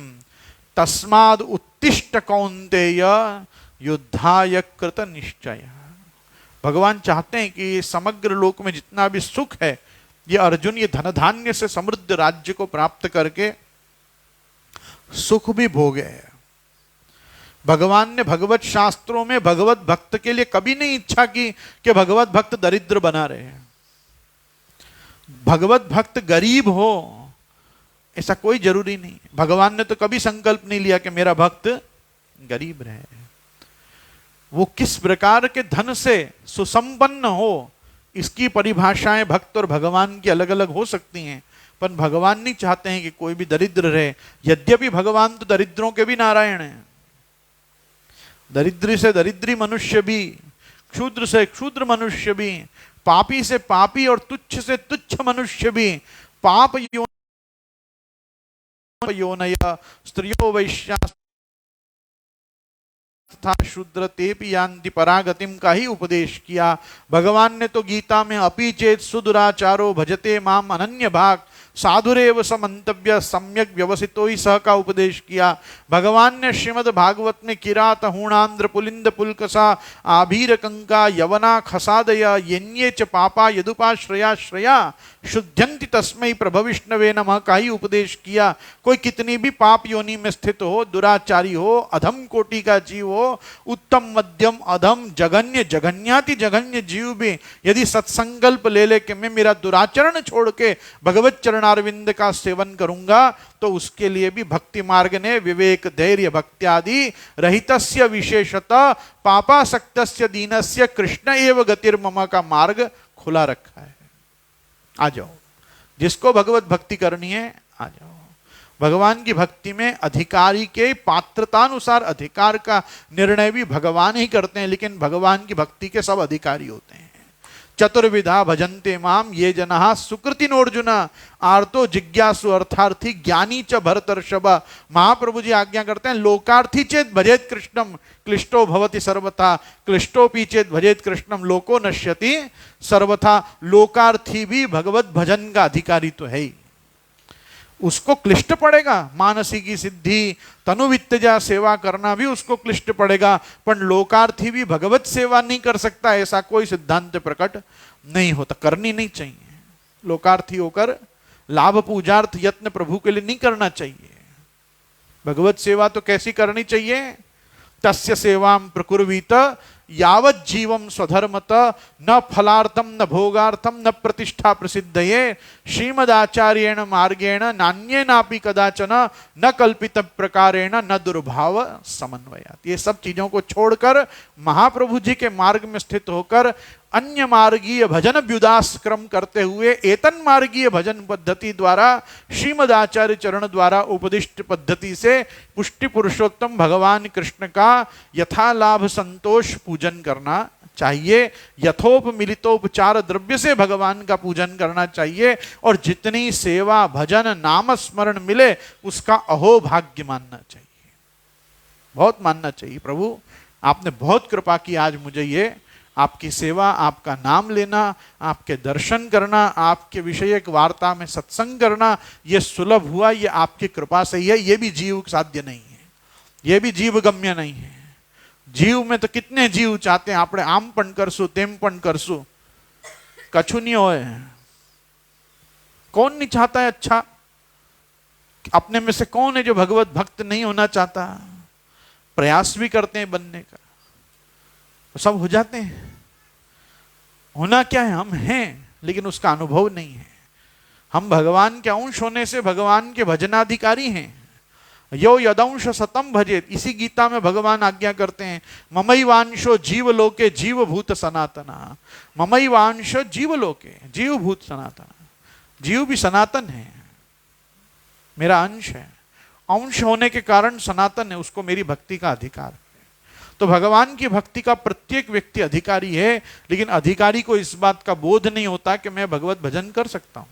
तस्माद् उत्तिष्ठ कौन्तेय युद्धाय कृत निश्चय। भगवान चाहते हैं कि समग्र लोक में जितना भी सुख है, ये अर्जुन ये धन धान्य से समृद्ध राज्य को प्राप्त करके सुख भी भोगे। भगवान ने भगवत शास्त्रों में भगवत भक्त के लिए कभी नहीं इच्छा की कि भगवत भक्त दरिद्र बना रहे, भगवत भक्त गरीब हो, ऐसा कोई जरूरी नहीं। भगवान ने तो कभी संकल्प नहीं लिया कि मेरा भक्त गरीब रहे। वो किस प्रकार के धन से सुसंपन्न हो, इसकी परिभाषाएं भक्त और भगवान की अलग अलग हो सकती हैं, पर भगवान नहीं चाहते हैं कि कोई भी दरिद्र रहे। यद्यपि भगवान तो दरिद्रों के भी नारायण हैं, दरिद्री से दरिद्री मनुष्य भी, क्षुद्र से क्षुद्र मनुष्य भी, पापी से पापी और तुच्छ से तुच्छ मनुष्य भी, पाप योनय स्त्रियो वैश्या तथा शूद्र तेपि यान्ति परागतिम का ही उपदेश किया। भगवान ने तो गीता में अपि चेत सुदुराचारो भजते माम अनन्य भाग साधुरेव समंतव्य सम्यक व्यवसितो ही सह का उपदेश किया। भगवान ने श्रीमद् भागवत में किरात हूणांध्र पुलिंद पुलकसा आभीर कंका यवना खसादय यन्ये च पापा यदुपाश्रया श्रया शुद्ध्यन्ति तस्मै प्रभविष्णवे नमः का ही उपदेश किया। कोई कितनी भी पाप योनि में स्थित हो, दुराचारी हो, अधम कोटि का जीव हो, उत्तम मध्यम अधम जघन्य जघन्याति जघन्य जीव भी यदि सत्संकल्प ले ले कि मैं मेरा दुराचरण छोड़ के भगवत चरणारविंद का सेवन करूंगा, तो उसके लिए भी भक्ति मार्ग ने विवेक धैर्य भक्त्यादि रहितस्य विशेषतः पापासक्तस्य दीनस्य कृष्ण एव गतिर्मम का मार्ग खुला रखा है। आ जाओ, जिसको भगवत भक्ति करनी है आ जाओ। भगवान की भक्ति में अधिकारी के पात्रतानुसार अधिकार का निर्णय भी भगवान ही करते हैं, लेकिन भगवान की भक्ति के सब अधिकारी होते हैं। चतुर्विधा भजन्ते माम ये जनाः सुकृतिनोर्जुन आर्तो जिज्ञासु अर्थार्थी ज्ञानी च भरतर्षभ। महाप्रभु जी आज्ञा करते हैं, लोकार्थी चेत भजेत कृष्णम क्लिष्टो भवति सर्वथा क्लिष्टोपि चेत भजेत कृष्णम लोको नश्यति सर्वथा। लोकार्थी भी भगवत भजन का अधिकारी तो है ही, उसको क्लिष्ट पड़ेगा, मानसी की सिद्धि तनुवित्तजा सेवा करना भी उसको क्लिष्ट पड़ेगा, पर लोकार्थी भी भगवत सेवा नहीं कर सकता ऐसा कोई सिद्धांत प्रकट नहीं होता। करनी नहीं चाहिए, लोकार्थी होकर लाभ पूजार्थ यत्न प्रभु के लिए नहीं करना चाहिए। भगवत सेवा तो कैसी करनी चाहिए? तस्य सेवाम प्रकुर्वीत यावत् जीवम स्वधर्मत न फलार्थम न भोगार्थम न प्रतिष्ठा प्रसिद्धये श्रीमदाचार्येण मार्गेण नान्येनापि कदाचन न कल्पित प्रकारेण न दुर्भाव समन्वयात्। ये सब चीजों को छोड़कर महाप्रभु जी के मार्ग में स्थित होकर अन्य मार्गीय भजन व्युदास क्रम करते हुए एतन मार्गीय भजन पद्धति द्वारा श्रीमद आचार्य चरण द्वारा उपदिष्ट पद्धति से पुष्टि पुरुषोत्तम भगवान कृष्ण का यथा लाभ संतोष पूजन करना चाहिए। यथोप मिलितोपचार द्रव्य से भगवान का पूजन करना चाहिए और जितनी सेवा भजन नाम स्मरण मिले उसका अहोभाग्य मानना चाहिए, बहुत मानना चाहिए। प्रभु आपने बहुत कृपा की, आज मुझे ये आपकी सेवा, आपका नाम लेना, आपके दर्शन करना, आपके विषयक वार्ता में सत्संग करना ये सुलभ हुआ, ये आपकी कृपा से ही है। ये भी जीव साध्य नहीं है, ये भी जीव गम्य नहीं है। जीव में तो कितने जीव चाहते हैं આપણે આમ પણ કરશું તેમ પણ કરશું, કछु नहीं होए। कौन नहीं चाहता है अच्छा? अपने में से कौन है जो भगवत भक्त नहीं होना चाहता? प्रयास भी करते हैं बनने का, तो सब हो जाते हैं। होना क्या है, हम हैं लेकिन उसका अनुभव नहीं है। हम भगवान के अंश होने से भगवान के भजनाधिकारी हैं। यो यदंश सतम भजेत, इसी गीता में भगवान आज्ञा करते हैं, ममैवांशो जीवलोके जीवभूत सनातना। ममैवांश जीवलोके जीवभूत सनातना, जीव भी सनातन है, मेरा अंश है। अंश होने के कारण सनातन है, उसको मेरी भक्ति का अधिकार है। तो भगवान की भक्ति का प्रत्येक व्यक्ति अधिकारी है, लेकिन अधिकारी को इस बात का बोध नहीं होता कि मैं भगवत भजन कर सकता हूं।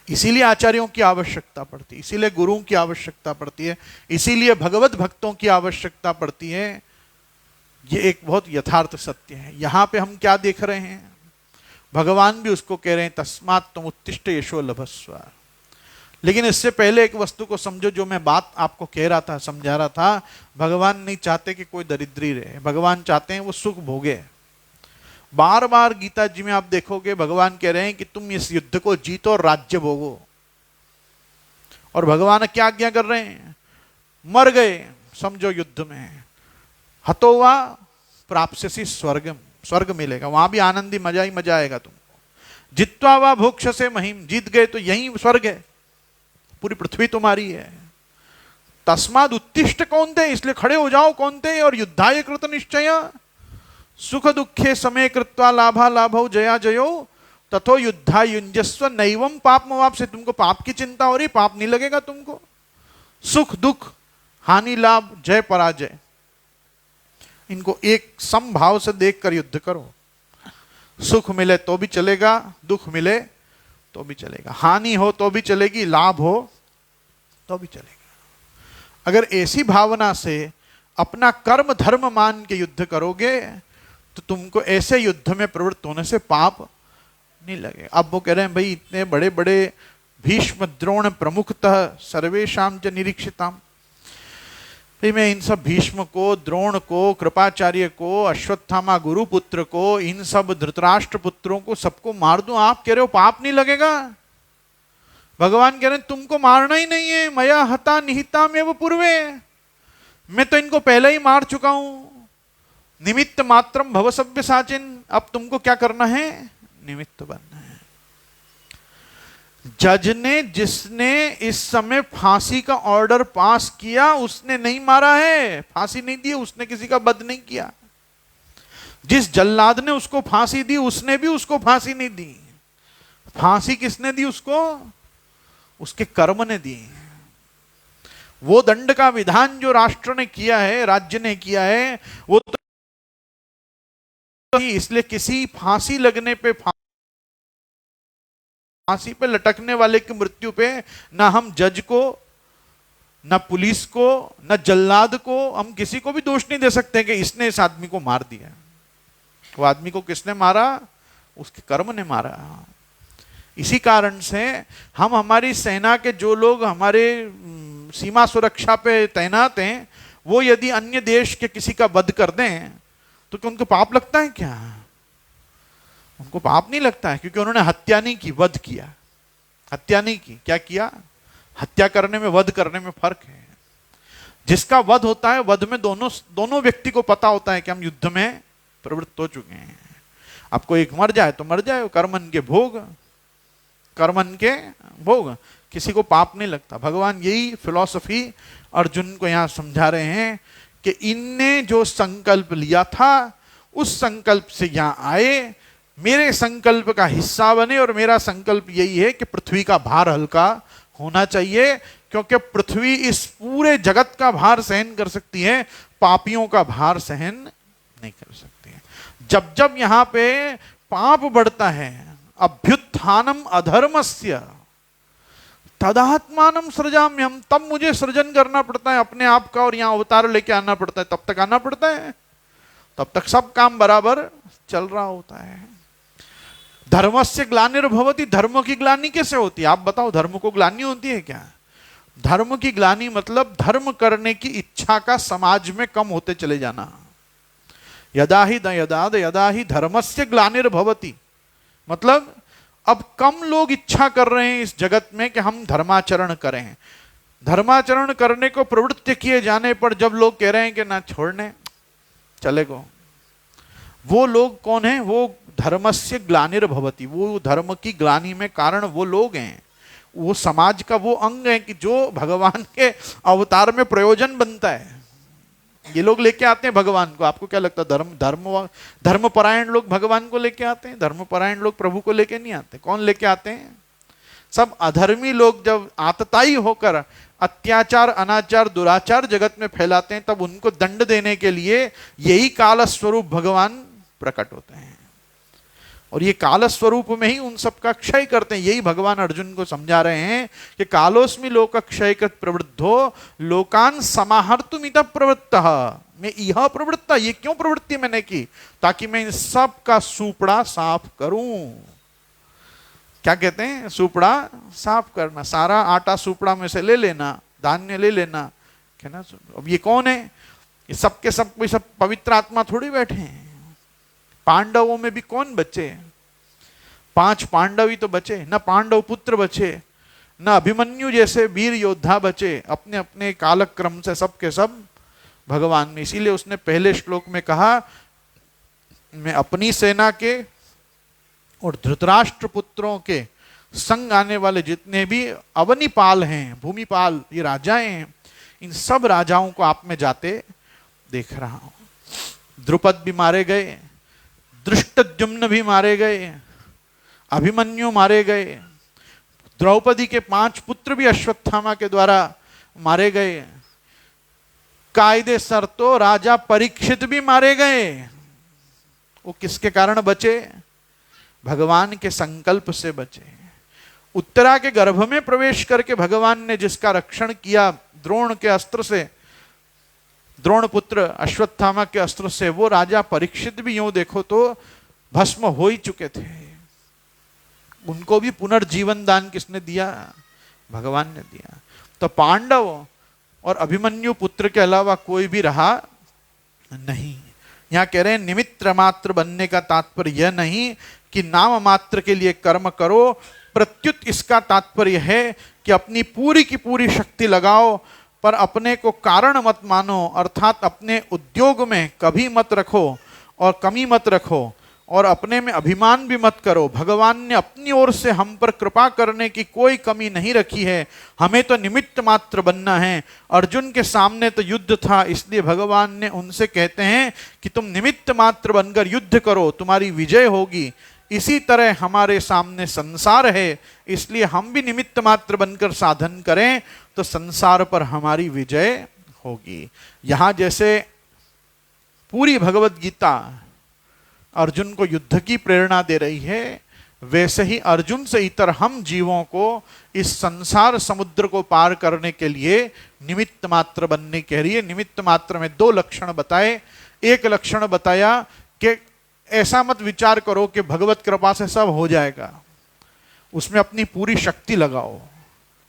इसीलिए आचार्यों की आवश्यकता पड़ती है, इसीलिए गुरुओं की आवश्यकता पड़ती है, इसीलिए भगवत भक्तों की आवश्यकता पड़ती है। ये एक बहुत यथार्थ सत्य है। यहां पे हम क्या देख रहे हैं, भगवान भी उसको कह रहे हैं तस्मात् तुम उत्तिष्ठ यशो लभस्व। लेकिन इससे पहले एक वस्तु को समझो, जो मैं बात आपको कह रहा था, समझा रहा था। भगवान नहीं चाहते कि कोई दरिद्री रहे, भगवान चाहते हैं वो सुख भोगे। बार बार गीता जी में आप देखोगे भगवान कह रहे हैं कि तुम इस युद्ध को जीतो और राज्य भोगो। और भगवान क्या आज्ञा कर रहे हैं, मर गए समझो युद्ध में, हतोवा प्राप्स्यसि स्वर्गम, स्वर्ग मिलेगा, वहां भी आनंदी मजा ही मजा आएगा तुमको। जित्वा वा भोक्ष से महिम, जीत गए तो यही स्वर्ग है, पूरी पृथ्वी तुम्हारी है। तस्माद उत्तिष्ठ कौन्ते, इसलिए खड़े हो जाओ कौन्ते, और युद्धाय कृत निश्चय सुख दुखे समय कृत्वा लाभा लाभो जया जयो तथो युद्धा युंजस्व नैवम पापमवाप। से तुमको पाप की चिंता हो रही, पाप नहीं लगेगा तुमको। सुख दुख हानि लाभ जय पराजय, इनको एक समभाव से देखकर युद्ध करो। सुख मिले तो भी चलेगा, दुख मिले तो भी चलेगा, हानि हो तो भी चलेगी, लाभ हो तो भी चलेगा। अगर ऐसी भावना से अपना कर्म धर्म मान के युद्ध करोगे तो तुमको ऐसे युद्ध में प्रवृत्त होने से पाप नहीं लगेगा। अब वो कह रहे हैं भाई इतने बड़े बड़े भीष्म द्रोण प्रमुखतः सर्वेशाम च निरीक्षिताम, भाई मैं इन सब भीष्म को, द्रोण को, कृपाचार्य को, अश्वत्थामा गुरुपुत्र को, इन सब धृतराष्ट्र पुत्रों को सबको मार दूं, आप कह रहे हो पाप नहीं लगेगा? भगवान कह रहे हैं तुमको मारना ही नहीं है, मया हता निहिता में वो पूर्वे, मैं तो इनको पहले ही मार चुका हूं। निमित्त मात्रम भव सव्य साचिन, अब तुमको क्या करना है, निमित्त बनना है। जज ने, जिसने इस समय फांसी का ऑर्डर पास किया, उसने नहीं मारा है, फांसी नहीं दी, उसने किसी का वध नहीं किया। जिस जल्लाद ने उसको फांसी दी, उसने भी उसको फांसी नहीं दी। फांसी किसने दी उसको, उसके कर्म ने दी। वो दंड का विधान जो राष्ट्र ने किया है, राज्य ने किया है, वो तो इसलिए किसी फांसी लगने पे, फांसी पे लटकने वाले की मृत्यु पे ना हम जज को, ना पुलिस को, ना जल्लाद को, हम किसी को भी दोष नहीं दे सकते कि इसने इस आदमी को मार दिया। वो आदमी को किसने मारा, उसके कर्म ने मारा। इसी कारण से हम, हमारी सेना के जो लोग हमारे सीमा सुरक्षा पे तैनात हैं, वो यदि अन्य देश के किसी का वध कर दें तो क्या उनको पाप लगता है क्या? उनको पाप नहीं लगता है, क्योंकि उन्होंने हत्या नहीं की, वध किया। हत्या नहीं की, क्या किया? हत्या करने में, वध करने में फर्क है। जिसका वध होता है, वध में दोनों दोनों व्यक्ति को पता होता है कि हम युद्ध में प्रवृत्त हो चुके हैं। अब कोई एक मर जाए तो मर जाए, कर्मन के भोग, कर्मन के भोग, किसी को पाप नहीं लगता। भगवान यही फिलॉसफी अर्जुन को यहां समझा रहे हैं कि इनने जो संकल्प लिया था उस संकल्प से यहां आए, मेरे संकल्प का हिस्सा बने, और मेरा संकल्प यही है कि पृथ्वी का भार हल्का होना चाहिए, क्योंकि पृथ्वी इस पूरे जगत का भार सहन कर सकती है, पापियों का भार सहन नहीं कर सकती है। जब जब यहां पे पाप बढ़ता है, अभ्युत्थानम अधर्मस्य तदात्मानम सृजाम्यहम्, तब मुझे सृजन करना पड़ता है अपने आप का, और यहां अवतार लेके आना पड़ता है, तब तक आना पड़ता है, तब तक सब काम बराबर चल रहा होता है। धर्मस्य ग्लानिर्भवति, धर्म की ग्लानि कैसे होती है? आप बताओ, धर्म को ग्लानि होती है क्या? धर्म की ग्लानि मतलब धर्म करने की इच्छा का समाज में कम होते चले जाना। यदा ही धर्मस्य ग्लानिर्भवति, मतलब अब कम लोग इच्छा कर रहे हैं इस जगत में कि हम धर्माचरण करें। धर्माचरण करने को प्रवृत्त किए जाने पर जब लोग कह रहे हैं कि ना छोड़ने चले गो, वो लोग कौन है? वो धर्मस्य ग्लानिर्भवति, वो धर्म की ग्लानि में कारण वो लोग हैं, वो समाज का वो अंग है कि जो भगवान के अवतार में प्रयोजन बनता है। ये लोग लेके आते हैं भगवान को। आपको क्या लगता है धर्मपरायण लोग भगवान को लेके आते हैं? धर्मपरायण लोग प्रभु को लेके नहीं आते। कौन लेके आते हैं? सब अधर्मी लोग जब आतताई होकर अत्याचार, अनाचार, दुराचार जगत में फैलाते हैं, तब उनको दंड देने के लिए यही काल स्वरूप भगवान प्रकट होते हैं, और ये काल स्वरूप में ही उन सब का क्षय करते हैं। यही भगवान अर्जुन को समझा रहे हैं कि कालोस्मि लोक क्षयकृत प्रवृद्धो लोकान समाहर्तुम इतः प्रवृत्तः, मैं यह प्रवृत्ता, ये क्यों प्रवृत्ति मैंने की? ताकि मैं इन सब का सूपड़ा साफ करूं। क्या कहते हैं? सूपड़ा साफ करना, सारा आटा सूपड़ा में से ले लेना, धान्य ले लेना, क्या ना। अब ये कौन है? ये सब के सब कोई सब पवित्र आत्मा थोड़ी बैठे हैं। पांडवों में भी कौन बचे? 5 पांडव ही तो बचे, न पांडव पुत्र बचे, न अभिमन्यु जैसे वीर योद्धा बचे। अपने अपने कालक्रम से सब के सब भगवान में। इसीलिए उसने पहले श्लोक में कहा, मैं अपनी सेना के और धृतराष्ट्र पुत्रों के संग आने वाले जितने भी अवनिपाल हैं, भूमिपाल, ये राजाएं हैं, इन सब राजाओं को आप में जाते देख रहा हूं। द्रुपद भी मारे गए, दृष्टद्युम्न भी मारे गए, अभिमन्यु मारे गए, द्रौपदी के 5 पुत्र भी अश्वत्थामा के द्वारा मारे गए, कायदे सर तो राजा परीक्षित भी मारे गए। वो किसके कारण बचे? भगवान के संकल्प से बचे। उत्तरा के गर्भ में प्रवेश करके भगवान ने जिसका रक्षण किया द्रोण के अस्त्र से, द्रोण पुत्र अश्वत्थामा के अस्त्र से, वो राजा परीक्षित भी यूं देखो तो भस्म हो ही चुके थे। उनको भी पुनर्जीवन दान किसने दिया? भगवान ने दिया। तो पांडव और अभिमन्यु पुत्र के अलावा कोई भी रहा नहीं। यहां कह रहे हैं निमित्त मात्र बनने का तात्पर्य यह नहीं कि नाम मात्र के लिए कर्म करो, प्रत्युत इसका तात्पर्य है कि अपनी पूरी की पूरी शक्ति लगाओ, पर अपने को कारण मत मानो, अर्थात अपने उद्योग में कभी मत रखो और कमी मत रखो, और अपने में अभिमान भी मत करो। भगवान ने अपनी ओर से हम पर कृपा करने की कोई कमी नहीं रखी है, हमें तो निमित्त मात्र बनना है। अर्जुन के सामने तो युद्ध था, इसलिए भगवान ने उनसे कहते हैं कि तुम निमित्त मात्र बनकर युद्ध करो, तुम्हारी विजय होगी। इसी तरह हमारे सामने संसार है, इसलिए हम भी निमित्त मात्र बनकर साधन करें तो संसार पर हमारी विजय होगी। यहां जैसे पूरी भगवत गीता अर्जुन को युद्ध की प्रेरणा दे रही है, वैसे ही अर्जुन से इतर हम जीवों को इस संसार समुद्र को पार करने के लिए निमित्त मात्र बनने कह रही है। निमित्त मात्र में 2 लक्षण बताए। एक लक्षण बताया कि ऐसा मत विचार करो कि भगवत कृपा से सब हो जाएगा, उसमें अपनी पूरी शक्ति लगाओ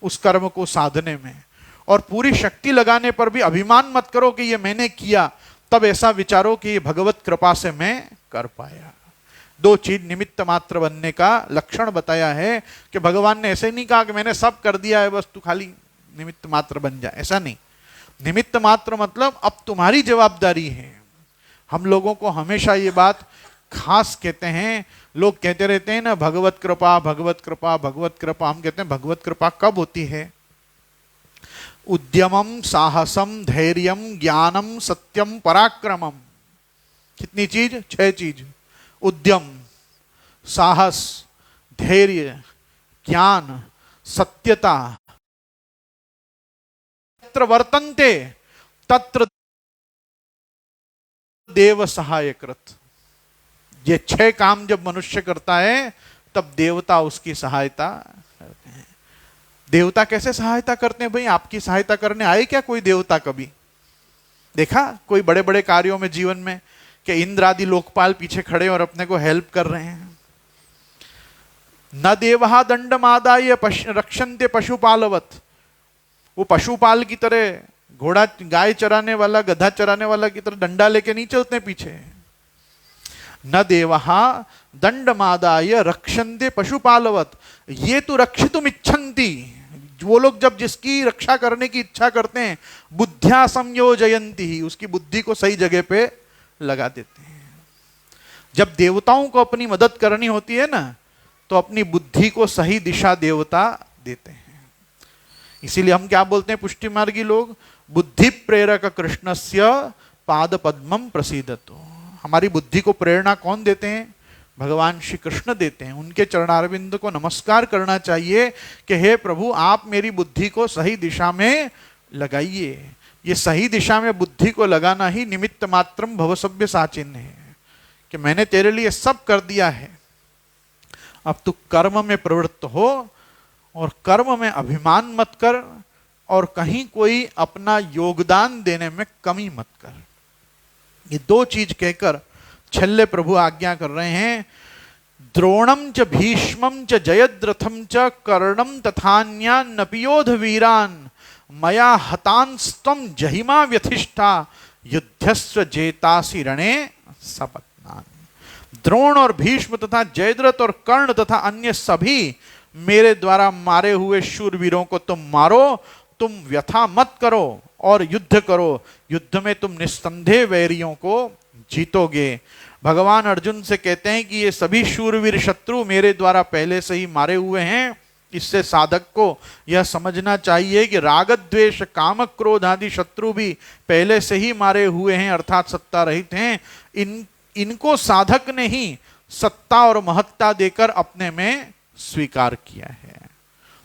उस कर्म को साधने में, और पूरी शक्ति लगाने पर भी अभिमान मत करो कि ये मैंने किया, तब ऐसा विचारो कि ये भगवत कृपा से मैं कर पाया। 2 चीज निमित्त मात्र बनने का लक्षण बताया है कि भगवान ने ऐसे नहीं कहा कि मैंने सब कर दिया है बस तू खाली निमित्त मात्र बन जा, ऐसा नहीं। निमित्त मात्र मतलब अब तुम्हारी जवाबदारी है। हम लोगों को हमेशा ये बात खास कहते हैं, लोग कहते रहते हैं ना भगवत कृपा भगवत कृपा भगवत कृपा। हम कहते हैं भगवत कृपा कब होती है? उद्यमम साहसम धैर्यम ज्ञानम सत्यम पराक्रमम। कितनी चीज? 6 चीज। उद्यम, साहस, धैर्य, ज्ञान, सत्यता। तत्र वर्तन्ते तत्र देव सहायकृत। ये 6 काम जब मनुष्य करता है तब देवता उसकी सहायता करते हैं। देवता कैसे सहायता करते हैं भाई? आपकी सहायता करने आए क्या कोई देवता? कभी देखा कोई बड़े बड़े कार्यों में जीवन में कि इंद्र आदि लोकपाल पीछे खड़े और अपने को हेल्प कर रहे हैं? न देवहा दंडमादाय रक्षन्ते पशुपालवत। वो पशुपाल की तरह, घोड़ा गाय चराने वाला, गधा चराने वाला की तरह डंडा लेके नहीं चलते पीछे। न देवहा दंडमादाय रक्षन्ते पशुपालवत ये तो रक्षितुम इच्छन्ति। वो लोग जब जिसकी रक्षा करने की इच्छा करते हैं, बुद्ध्या संयोजयन्ति ही, उसकी बुद्धि को सही जगह पे लगा देते हैं। जब देवताओं को अपनी मदद करनी होती है ना, तो अपनी बुद्धि को सही दिशा देवता देते हैं। इसीलिए हम क्या बोलते हैं पुष्टि मार्गी लोग? बुद्धि प्रेरक कृष्णस्य पाद पद्मम प्रसीदतु। हमारी बुद्धि को प्रेरणा कौन देते हैं? भगवान श्री कृष्ण देते हैं। उनके चरणारविंद को नमस्कार करना चाहिए कि हे प्रभु आप मेरी बुद्धि को सही दिशा में लगाइए। ये सही दिशा में बुद्धि को लगाना ही निमित्त मात्रम भवसभ्य साचिन्ह है कि मैंने तेरे लिए सब कर दिया है, अब तू कर्म में प्रवृत्त हो और कर्म में अभिमान मत कर और कहीं कोई अपना योगदान देने में कमी मत कर। ये 2 चीज कहकर छल्ले प्रभु आज्ञा कर रहे हैं। द्रोणम च भीष्मम च जयद्रथम च कर्णम तथान्यान नपियोध वीरान मया हतांस्तम जहिमा व्यथिष्ठा युद्धस्व जेतासि रणे सपत्नान। द्रोण और भीष्म तथा जयद्रथ और कर्ण तथा अन्य सभी मेरे द्वारा मारे हुए शूरवीरों को तुम मारो, तुम व्यथा मत करो और युद्ध करो। युद्ध में तुम निस्संदेह वैरियों को जीतोगे। भगवान अर्जुन से कहते हैं कि ये सभी शूरवीर शत्रु मेरे द्वारा पहले से ही मारे हुए हैं। इससे साधक को यह समझना चाहिए कि राग द्वेष काम क्रोध आदि शत्रु भी पहले से ही मारे हुए हैं, अर्थात सत्ता रहित हैं। इनको साधक ने ही सत्ता और महत्ता देकर अपने में स्वीकार किया है।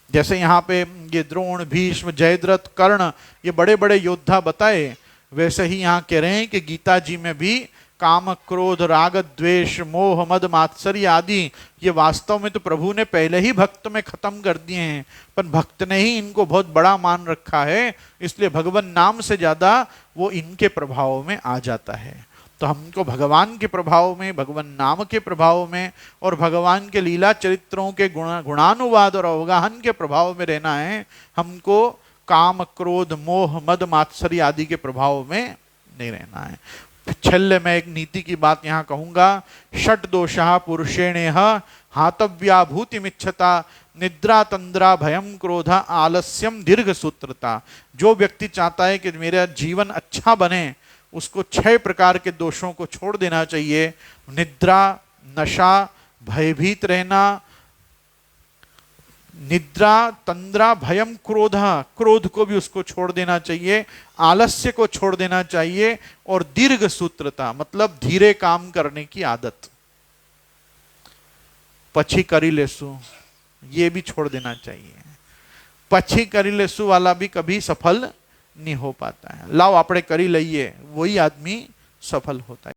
जैसे यहाँ पे ये द्रोण भीष्म जयद्रथ कर्ण ये बड़े बड़े योद्धा बताए, वैसे ही यहाँ कह रहे हैं कि गीता जी में भी काम क्रोध राग द्वेष मोह मद मात्सर्य आदि ये वास्तव में तो प्रभु ने पहले ही भक्त में खत्म कर दिए हैं, पर भक्त ने ही इनको बहुत बड़ा मान रखा है, इसलिए भगवान नाम से ज्यादा वो इनके प्रभाव में आ जाता है। तो हमको भगवान के प्रभाव में, भगवान नाम के प्रभाव में और भगवान के लीला चरित्रों के गुणानुवाद और अवगाहन के प्रभाव में रहना है। हमको काम क्रोध मोह मद मात्सर्य आदि के प्रभाव में नहीं रहना है। छल्ले में एक नीति की बात यहाँ कहूंगा। षट दोषा पुरुषेणेह हातव्या भूतिमिच्छता निद्रा तंद्रा भयम क्रोधा आलस्यम दीर्घ सूत्रता। जो व्यक्ति चाहता है कि मेरा जीवन अच्छा बने उसको 6 प्रकार के दोषों को छोड़ देना चाहिए। निद्रा, नशा, भयभीत रहना, निद्रा तंद्रा भयम क्रोधा, क्रोध को भी उसको छोड़ देना चाहिए, आलस्य को छोड़ देना चाहिए और दीर्घ सूत्रता मतलब धीरे काम करने की आदत, पछी करी लेसु ये भी छोड़ देना चाहिए। पछी करी लेसु वाला भी कभी सफल नहीं हो पाता है। लाओ आपड़े करी लइए वही आदमी सफल होता है।